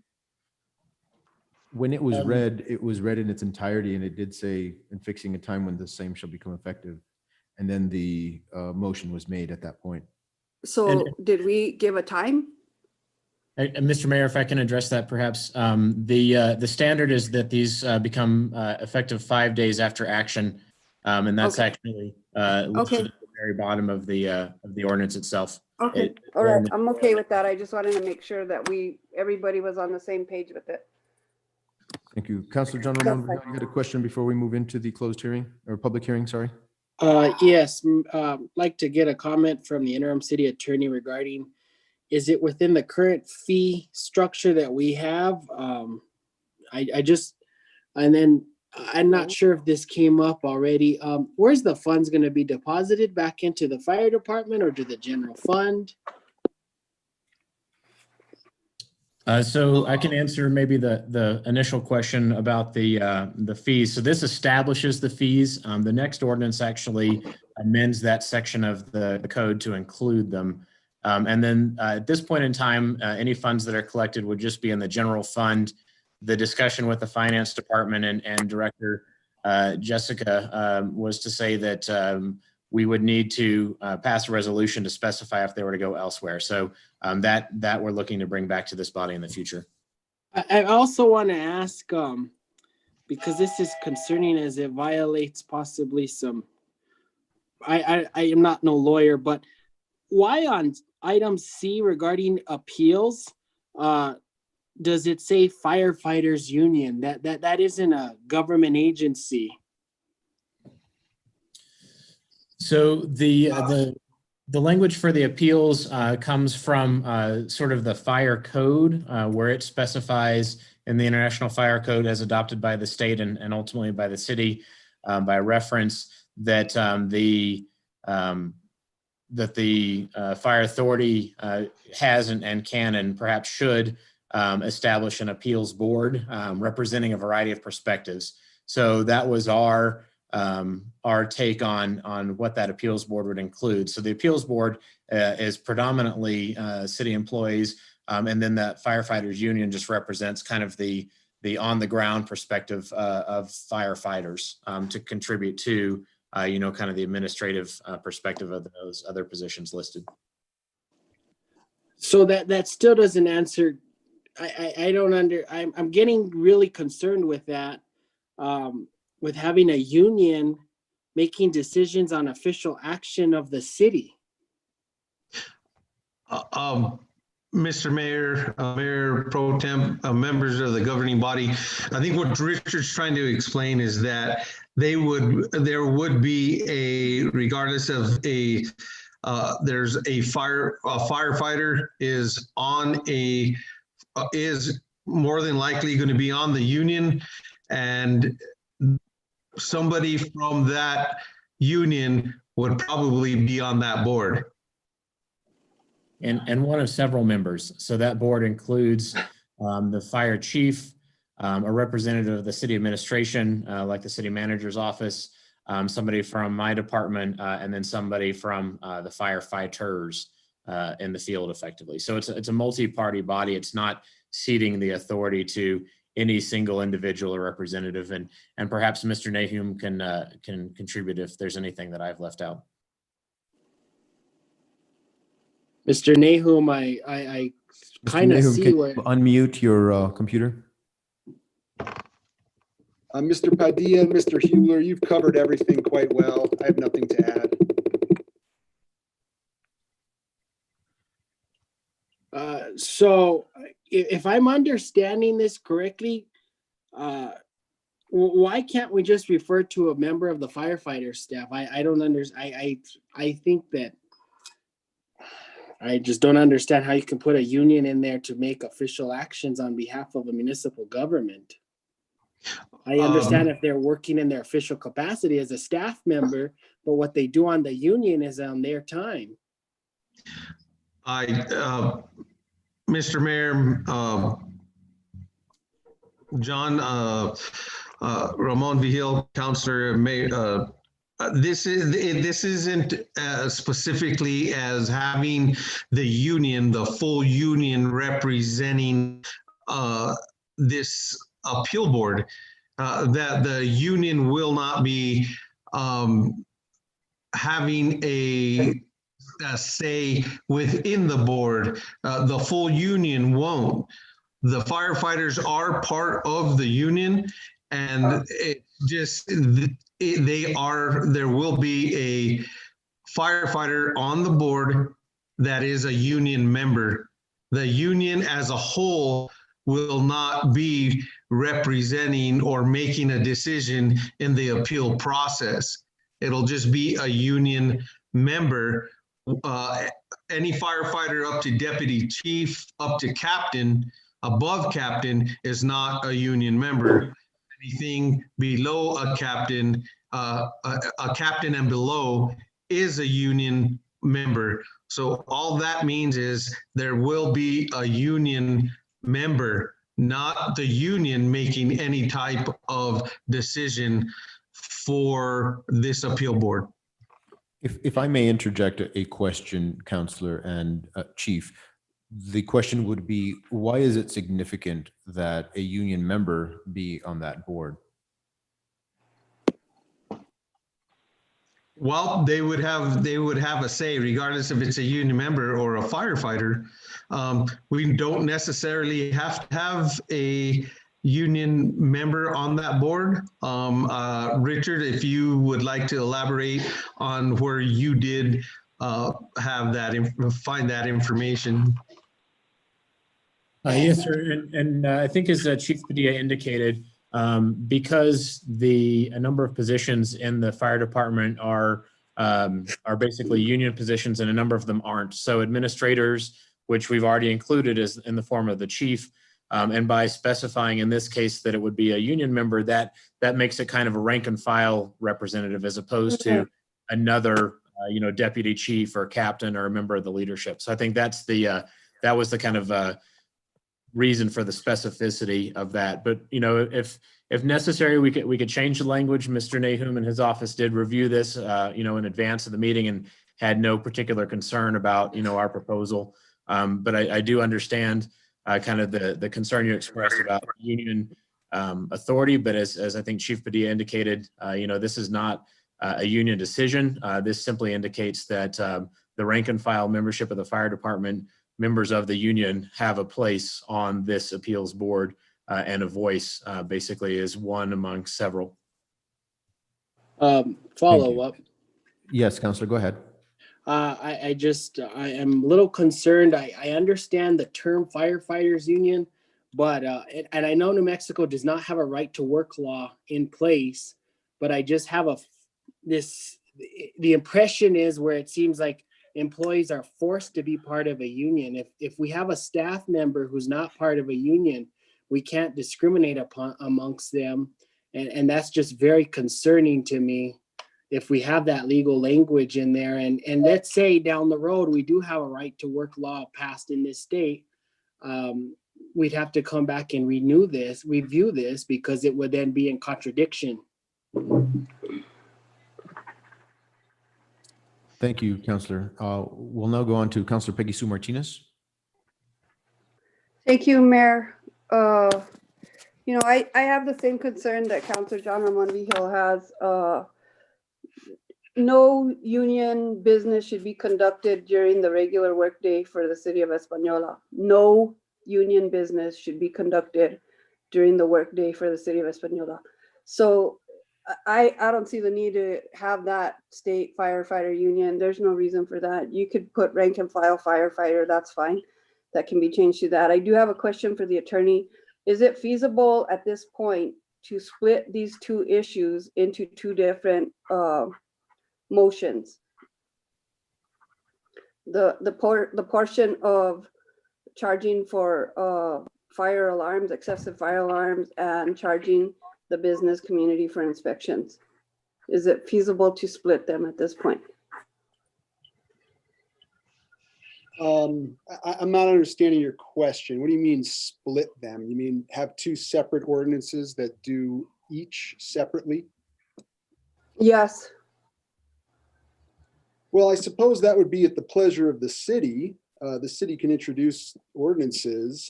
When it was read in its entirety, and it did say, "in fixing a time when the same shall become effective." And then the motion was made at that point. So did we give a time? Mr. Mayor, if I can address that perhaps. The standard is that these become effective 5 days after action. And that's actually listed at the very bottom of the ordinance itself. Okay, all right, I'm okay with that. I just wanted to make sure that everybody was on the same page with it. Thank you. Councilor John Ramon, you had a question before we move into the closed hearing or public hearing, sorry? Yes, like to get a comment from the interim city attorney regarding, is it within the current fee structure that we have? I'm not sure if this came up already. Where's the funds going to be deposited back into the fire department or to the general fund? So I can answer maybe the initial question about the fees. So this establishes the fees. The next ordinance actually amends that section of the code to include them. And then at this point in time, any funds that are collected would just be in the general fund. The discussion with the finance department and Director Jessica was to say that we would need to pass a resolution to specify if they were to go elsewhere. So that we're looking to bring back to this body in the future. I also want to ask, because this is concerning as it violates possibly some I am not no lawyer, but why on item C regarding appeals, does it say firefighters union? That isn't a government agency. So the language for the appeals comes from sort of the fire code, where it specifies in the International Fire Code as adopted by the state and ultimately by the city by reference that the fire authority has and can and perhaps should establish an appeals board representing a variety of perspectives. So that was our take on what that appeals board would include. So the appeals board is predominantly city employees, and then that firefighters union just represents kind of the on the ground perspective of firefighters to contribute to kind of the administrative perspective of those other positions listed. So that still doesn't answer. I'm getting really concerned with that. With having a union making decisions on official action of the city. Mr. Mayor, Mayor Pro Tem, members of the governing body, I think what Richard's trying to explain is that there would be a, regardless of there's a firefighter is more than likely going to be on the union, and somebody from that union would probably be on that board. And one of several members. So that board includes the fire chief, a representative of the city administration, like the city manager's office, somebody from my department, and then somebody from the firefighters in the field effectively. So it's a multi-party body. It's not ceding the authority to any single individual or representative, and perhaps Mr. Nahum can contribute if there's anything that I've left out. Mr. Nahum, I kind of see can where. you unmute your computer. Mr. Padilla and Mr. Hewler, you've covered everything quite well. I have nothing to add. So if I'm understanding this correctly, why can't we just refer to a member of the firefighter staff? I don't understand. I think that I just don't understand how you can put a union in there to make official actions on behalf of a municipal government. I understand if they're working in their official capacity as a staff member, but what they do on the union is on their time. Mr. Mayor, John, Ramon Vigil, Councilor, Mayor, this isn't specifically as having the union, the full union representing this appeal board. That the union will not be having a say within the board. The full union won't. The firefighters are part of the union, and there will be a firefighter on the board that is a union member. The union as a whole will not be representing or making a decision in the appeal process. It'll just be a union member. Any firefighter up to deputy chief, up to captain, above captain is not a union member. Anything below a captain and below is a union member. So all that means is there will be a union member, not the union making any type of decision for this appeal board. If I may interject a question, Councillor and Chief, the question would be, why is it significant that a union member be on that board? Well, they would have a say regardless if it's a union member or a firefighter. We don't necessarily have to have a union member on that board. Richard, if you would like to elaborate on where you did have that, find that information. Yes, sir. And I think as Chief Padilla indicated, because a number of positions in the fire department are basically union positions and a number of them aren't. So administrators, which we've already included is in the form of the chief, and by specifying in this case that it would be a union member, that makes it kind of a rank and file representative as opposed to another, deputy chief or captain or a member of the leadership. So I think that was the kind of reason for the specificity of that. But if necessary, we could change the language. Mr. Nahum and his office did review this, in advance of the meeting and had no particular concern about our proposal. But I do understand kind of the concern you expressed about union authority. But as I think Chief Padilla indicated, this is not a union decision. This simply indicates that the rank and file membership of the fire department, members of the union, have a place on this appeals board and a voice, basically is one among several. Follow up. Yes, Counselor, go ahead. I am a little concerned. I understand the term firefighters union, but and I know New Mexico does not have a right to work law in place, but I just have the impression is where it seems like employees are forced to be part of a union. If we have a staff member who's not part of a union, we can't discriminate amongst them. And that's just very concerning to me if we have that legal language in there. And let's say down the road, we do have a right to work law passed in this state. We'd have to come back and review this because it would then be in contradiction. Thank you, Counselor. We'll now go on to Counselor Peggy Sue Martinez. Thank you, Mayor. I have the same concern that Councilor John Ramon Vigil has. No union business should be conducted during the regular workday for the city of Española. No union business should be conducted during the workday for the city of Española. So I don't see the need to have that state firefighter union. There's no reason for that. You could put rank and file firefighter, that's fine. That can be changed to that. I do have a question for the attorney. Is it feasible at this point to split these two issues into two different motions? The portion of charging for fire alarms, excessive fire alarms, and charging the business community for inspections. Is it feasible to split them at this point? I'm not understanding your question. What do you mean split them? You mean have two separate ordinances that do each separately? Yes. Well, I suppose that would be at the pleasure of the city. The city can introduce ordinances.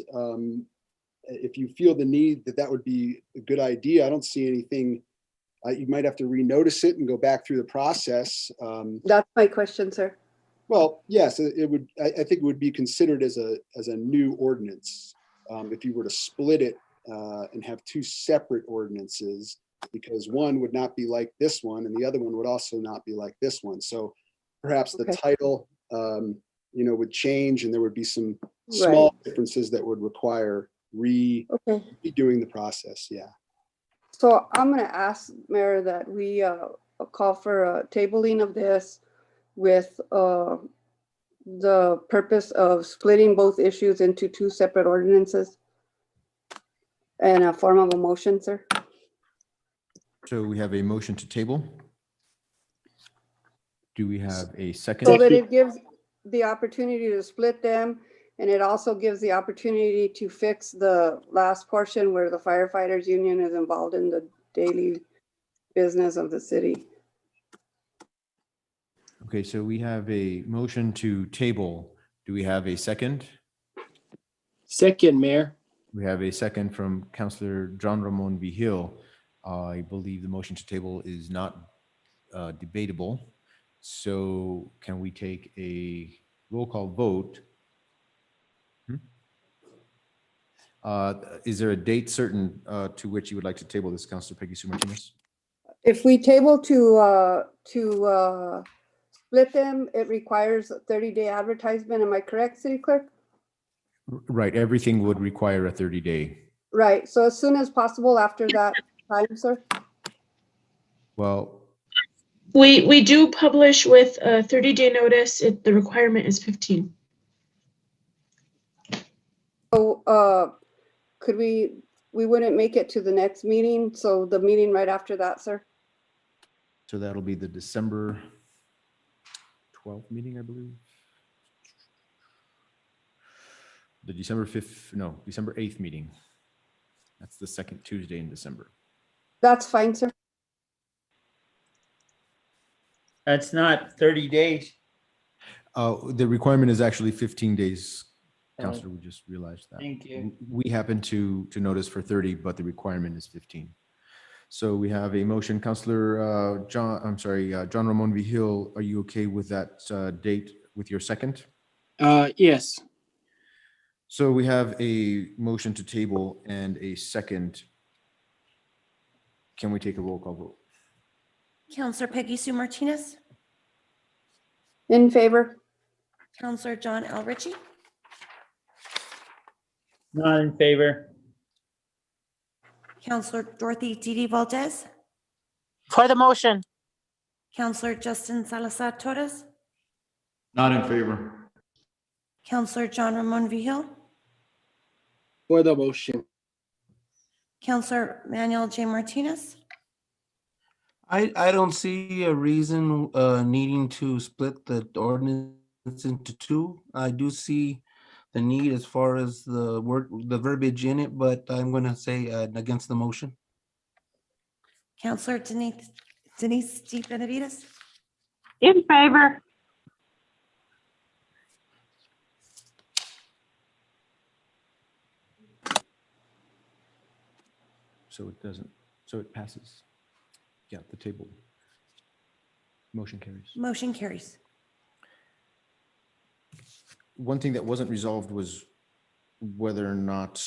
If you feel the need that would be a good idea, I don't see anything. You might have to renotice it and go back through the process. That's my question, sir. Well, yes, it would. I think it would be considered as a new ordinance if you were to split it and have two separate ordinances, because one would not be like this one, and the other one would also not be like this one. So perhaps the title, would change, and there would be some small differences that would require redoing the process. Yeah. So I'm going to ask, Mayor, that we call for a tabling of this with the purpose of splitting both issues into two separate ordinances and a form of a motion, sir. So we have a motion to table. Do we have a second? So that it gives the opportunity to split them, and it also gives the opportunity to fix the last portion where the firefighters union is involved in the daily business of the city. Okay, so we have a motion to table. Do we have a second? Second, Mayor. We have a second from Councilor John Ramon Vigil. I believe the motion to table is not debatable. So can we take a roll call vote? Is there a date certain to which you would like to table this, Councilor Peggy Sue Martinez? If we table to split them, it requires a 30-day advertisement. Am I correct, City Clerk? Right, everything would require a 30-day. Right, so as soon as possible after that time, sir? Well, We do publish with a 30-day notice. The requirement is 15. So could we wouldn't make it to the next meeting, so the meeting right after that, sir? so that'll be the December 12th meeting, I believe. The December 8th meeting. That's the second Tuesday in December. That's fine, sir. That's not 30 days. The requirement is actually 15 days, Oh. Counselor. We just realized that. Thank you. We happen to notice for 30, but the requirement is 15. So we have a motion, Counselor John Ramon Vigil. Are you okay with that date with your second? Yes. So we have a motion to table and a second. Can we take a roll call vote? Counselor Peggy Sue Martinez, In favor? Counselor John L. Ritchie, Not in favor. Counselor Dorothy Didi Valdez, For the motion. Counselor Justin Salazar Torres, Not in favor. Counselor John Ramon Vigil, For the motion. Counselor Manuel J. Martinez, I don't see a reason needing to split the ordinance into two. I do see the need as far as the verbiage in it, but I'm going to say against the motion. Counselor Denise D. Benavides, In favor. So it passes. Yeah, the table. Motion carries. motion carries. One thing that wasn't resolved was whether or not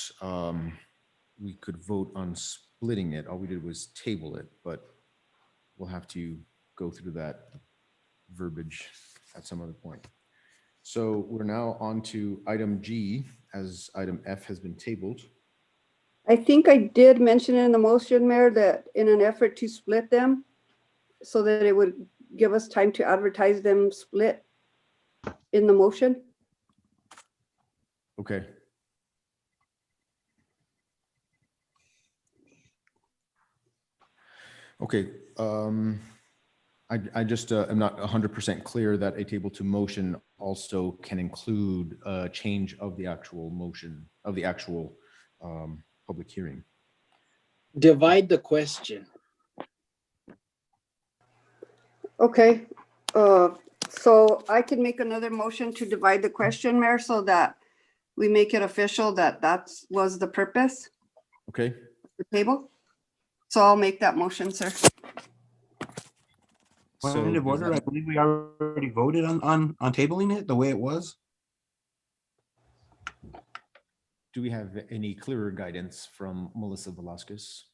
we could vote on splitting it. All we did was table it, but we'll have to go through that verbiage at some other point. So we're now on to item G, as item F has been tabled. I think I did mention in the motion, Mayor, that in an effort to split them so that it would give us time to advertise them split in the motion. Okay. Okay, I just am not 100% clear that a table to motion also can include a change of the actual motion, of the actual public hearing. Divide the question. Okay, so I can make another motion to divide the question, Mayor, so that we make it official that was the purpose, Okay, the table. So I'll make that motion, sir. Point of order, I believe we already voted on tabling it the way it was. do we have any clearer guidance from Melissa Velasquez?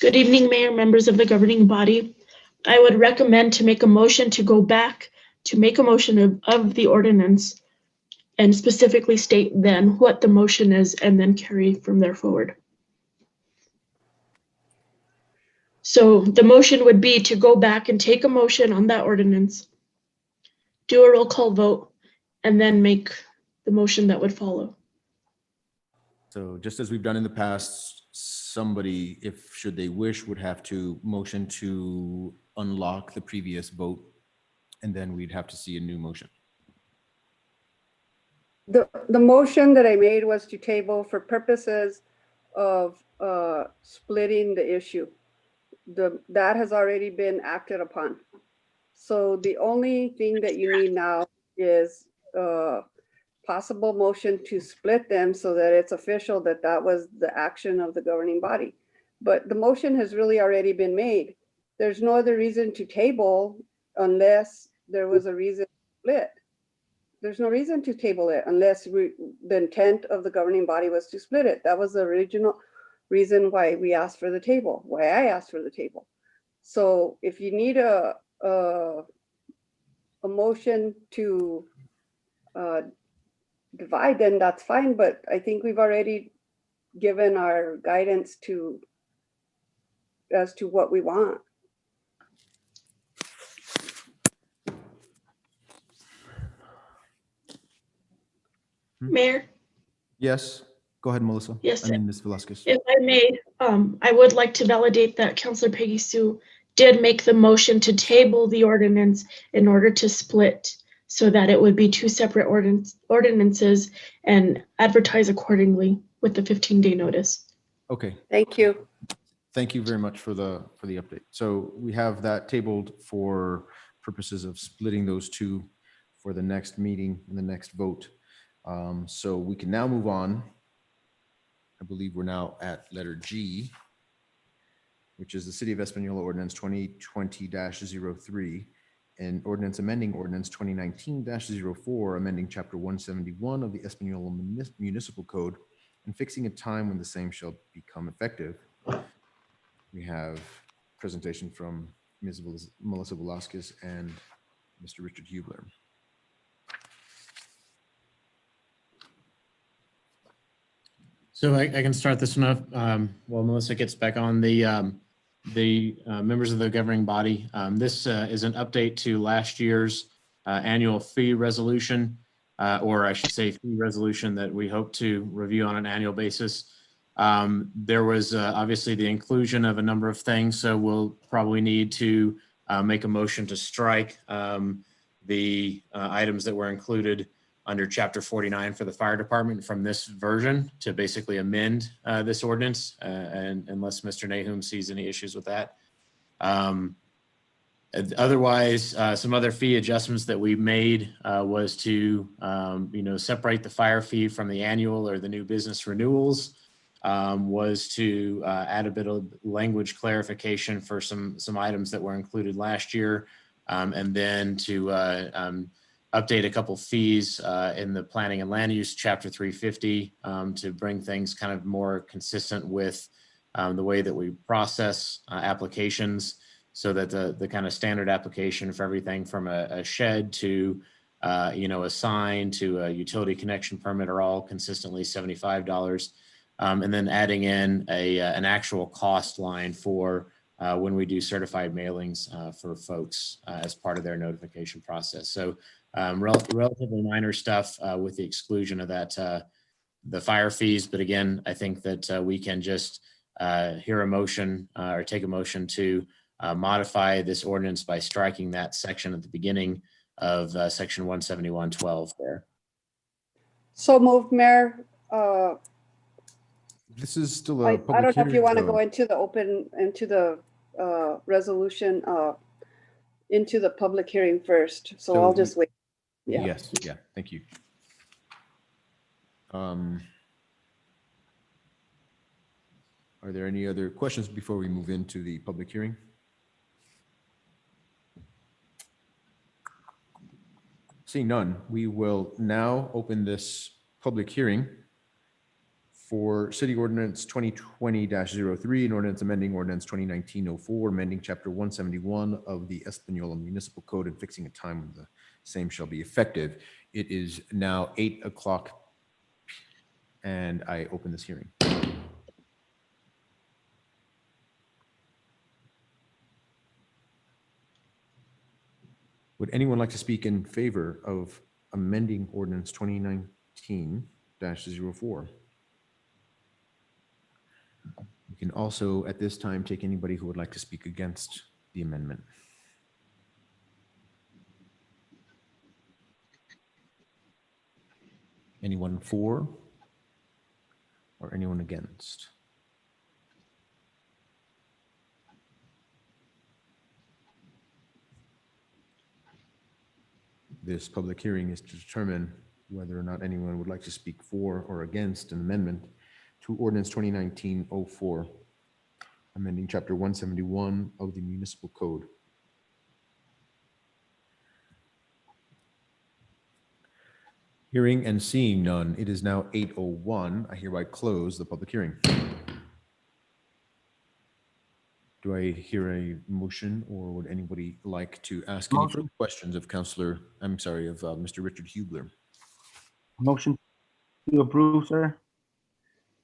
Good evening, Mayor, members of the governing body. I would recommend to make a motion to go back to make a motion of the ordinance and specifically state then what the motion is and then carry from there forward. So the motion would be to go back and take a motion on that ordinance, do a roll call vote, and then make the motion that would follow. So just as we've done in the past, somebody, if should they wish, would have to motion to unlock the previous vote, and then we'd have to see a new motion. The motion that I made was to table for purposes of splitting the issue. That has already been acted upon. So the only thing that you need now is possible motion to split them so that it's official that that was the action of the governing body. But the motion has really already been made. There's no other reason to table unless there was a reason to split. there's no reason to table it unless the intent of the governing body was to split it. That was the original reason why we asked for the table, why I asked for the table. So if you need a motion to divide, then that's fine, but I think we've already given our guidance as to what we want. Mayor? Yes, go ahead, Melissa. Yes, I mean, Ms. Velasquez. If I may, I would like to validate that Councilor Peggy Sue did make the motion to table the ordinance in order to split so that it would be two separate ordinances and advertise accordingly with the 15-day notice. Okay. Thank you. Thank you very much for the update. So we have that tabled for purposes of splitting those two for the next meeting and the next vote. So we can now move on. I believe we're now at letter G, which is the City of Espanola Ordinance 2020-03 and ordinance amending ordinance 2019-04, amending chapter 171 of the Espanola Municipal Code and fixing a time when the same shall become effective. We have presentation from Ms. Melissa Velasquez and Mr. Richard Hubler. So I can start this one up while Melissa gets back on. The members of the governing body. This is an update to last year's annual fee resolution, or I should say fee resolution that we hope to review on an annual basis. There was obviously the inclusion of a number of things, so we'll probably need to make a motion to strike the items that were included under chapter 49 for the fire department from this version to basically amend this ordinance, and unless Mr. Nahum sees any issues with that. Otherwise, some other fee adjustments that we made was to separate the fire fee from the annual or the new business renewals, was to add a bit of language clarification for some items that were included last year, and then to update a couple fees in the planning and land use chapter 350 to bring things kind of more consistent with the way that we process applications, so that the kind of standard application for everything from a shed to a sign to a utility connection permit are all consistently $75, and then adding in an actual cost line for when we do certified mailings for folks as part of their notification process. So relatively minor stuff with the exclusion of that, the fire fees. But again, I think that we can just hear a motion or take a motion to modify this ordinance by striking that section at the beginning of section 171.12 there. So moved, Mayor. This is still a I public don't know if you hearing, want to though. go into the resolution, into the public hearing first. So I'll just wait. Yeah. Yes, yeah, thank you. Are there any other questions before we move into the public hearing? Seeing none, we will now open this public hearing for City Ordinance 2020-03 and ordinance amending ordinance 2019-04, amending chapter 171 of the Espanola Municipal Code and fixing a time when the same shall be effective. It is now 8 o'clock and I open this hearing. Would anyone like to speak in favor of amending ordinance 2019-04? We can also at this time take anybody who would like to speak against the amendment. Anyone for or anyone against? This public hearing is to determine whether or not anyone would like to speak for or against an amendment to ordinance 2019-04, amending chapter 171 of the municipal code. Hearing and seeing none, it is now 8:01. I hereby close the public hearing. Do I hear a motion, or would anybody like to ask any further questions of Mr. Richard Hubler? Motion to approve, sir.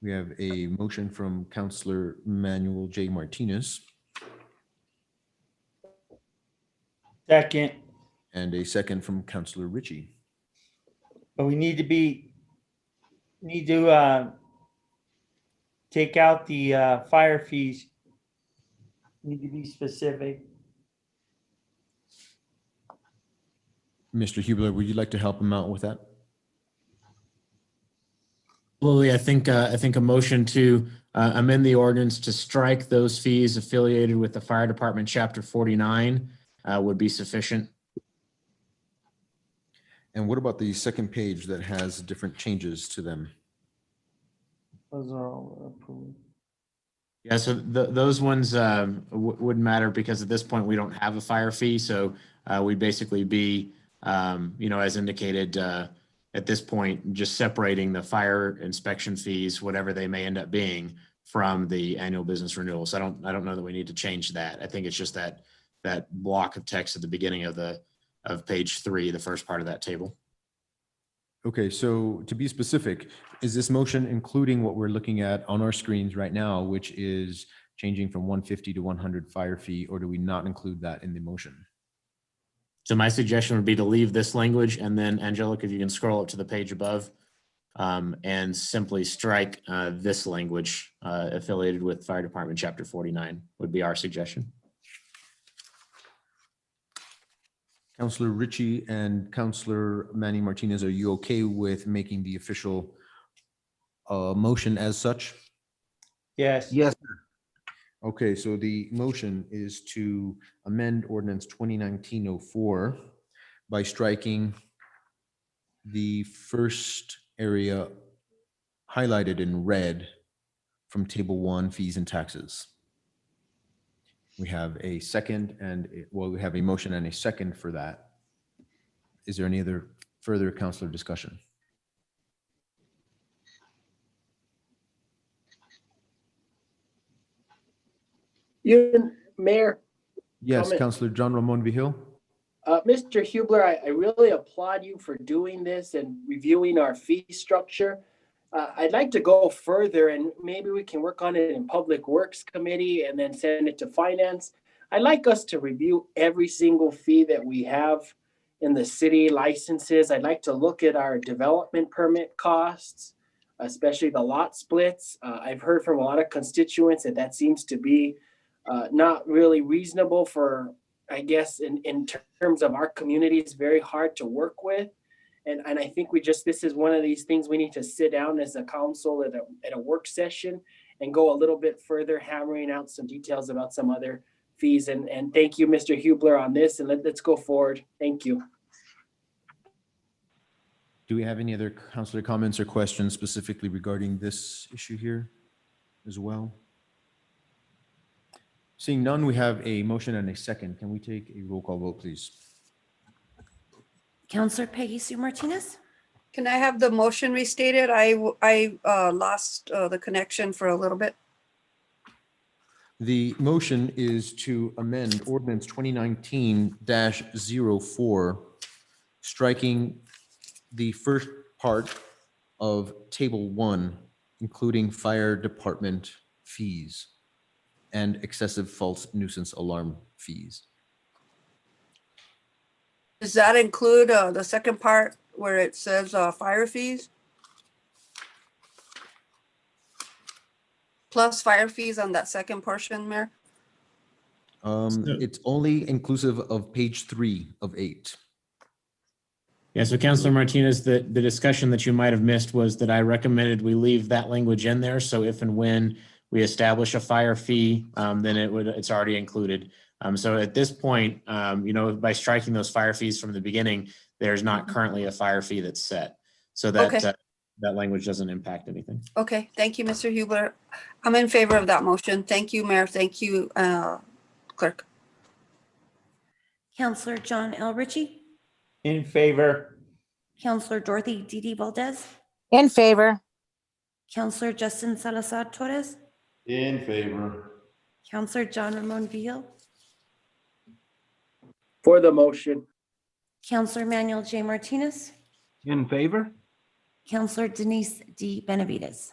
We have a motion from Councillor Manuel J. Martinez Second, and a second from Councillor Ritchie. but we need to take out the fire fees. Need to be specific. Mr. Hubler, would you like to help him out with that? Absolutely. I think a motion to amend the ordinance to strike those fees affiliated with the fire department, chapter 49, would be sufficient. And what about the second page that has different changes to them? Those are all approved. Yeah, so those ones wouldn't matter because at this point we don't have a fire fee. So we'd basically be, as indicated at this point, just separating the fire inspection fees, whatever they may end up being, from the annual business renewal. So I don't know that we need to change that. I think it's just that block of text at the beginning of page 3, the first part of that table. Okay, so to be specific, is this motion including what we're looking at on our screens right now, which is changing from 150 to 100 fire fee, or do we not include that in the motion? So my suggestion would be to leave this language, and then Angelica, if you can scroll up to the page above and simply strike this language affiliated with Fire Department Chapter 49 would be our suggestion. Councillor Ritchie and Councillor Manny Martinez, are you okay with making the official motion as such? Yes. Yes, sir. Okay, so the motion is to amend ordinance 2019-04 by striking the first area highlighted in red from table 1, fees and taxes. We have a second we have a motion and a second for that. Is there any other further councillor discussion? Mayor. Yes, comment. Councillor John Ramon Vigil. Mr. Hubler, I really applaud you for doing this and reviewing our fee structure. I'd like to go further, and maybe we can work on it in Public Works Committee and then send it to Finance. I'd like us to review every single fee that we have in the city licenses. I'd like to look at our development permit costs, especially the lot splits. I've heard from a lot of constituents that seems to be not really reasonable for, I guess, in terms of our community. It's very hard to work with. And I think this is one of these things we need to sit down as a council at a work session and go a little bit further, hammering out some details about some other fees. And thank you, Mr. Hubler, on this, and let's go forward. Thank you. Do we have any other councillor comments or questions specifically regarding this issue here as well? Seeing none, we have a motion and a second. Can we take a roll call vote, please? Counselor Peggy Sue Martinez. Can I have the motion restated? I lost the connection for a little bit. The motion is to amend ordinance 2019-04, striking the first part of table 1, including fire department fees and excessive false nuisance alarm fees. Does that include the second part where it says fire fees? Plus fire fees on that second portion, Mayor? It's only inclusive of page 3 of 8. Yeah, so Councilor Martinez, the discussion that you might have missed was that I recommended we leave that language in there. So if and when we establish a fire fee, then it's already included. So at this point, by striking those fire fees from the beginning, there's not currently a fire fee that's set. So that Okay. That language doesn't impact anything. Okay, thank you, Mr. Hubler. I'm in favor of that motion. Thank you, Mayor. Thank you, Clerk. Counselor John L. Ritchie. In favor. Counselor Dorothy Didi Valdez, In favor. Counselor Justin Salazar Torres, In favor. Counselor John Ramon Villa, For the motion. Counselor Manuel J. Martinez, In favor? Counselor Denise D. Benavides.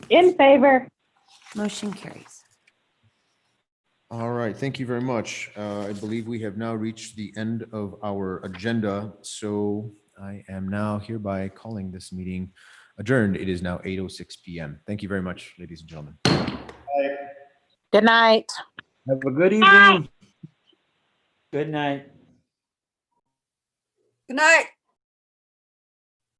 In favor. Motion carries. All right, thank you very much. I believe we have now reached the end of our agenda, so I am now hereby calling this meeting adjourned. It is now 8:06 p.m. Thank you very much, ladies and gentlemen. Good night. Have a good evening. Good night. Good night.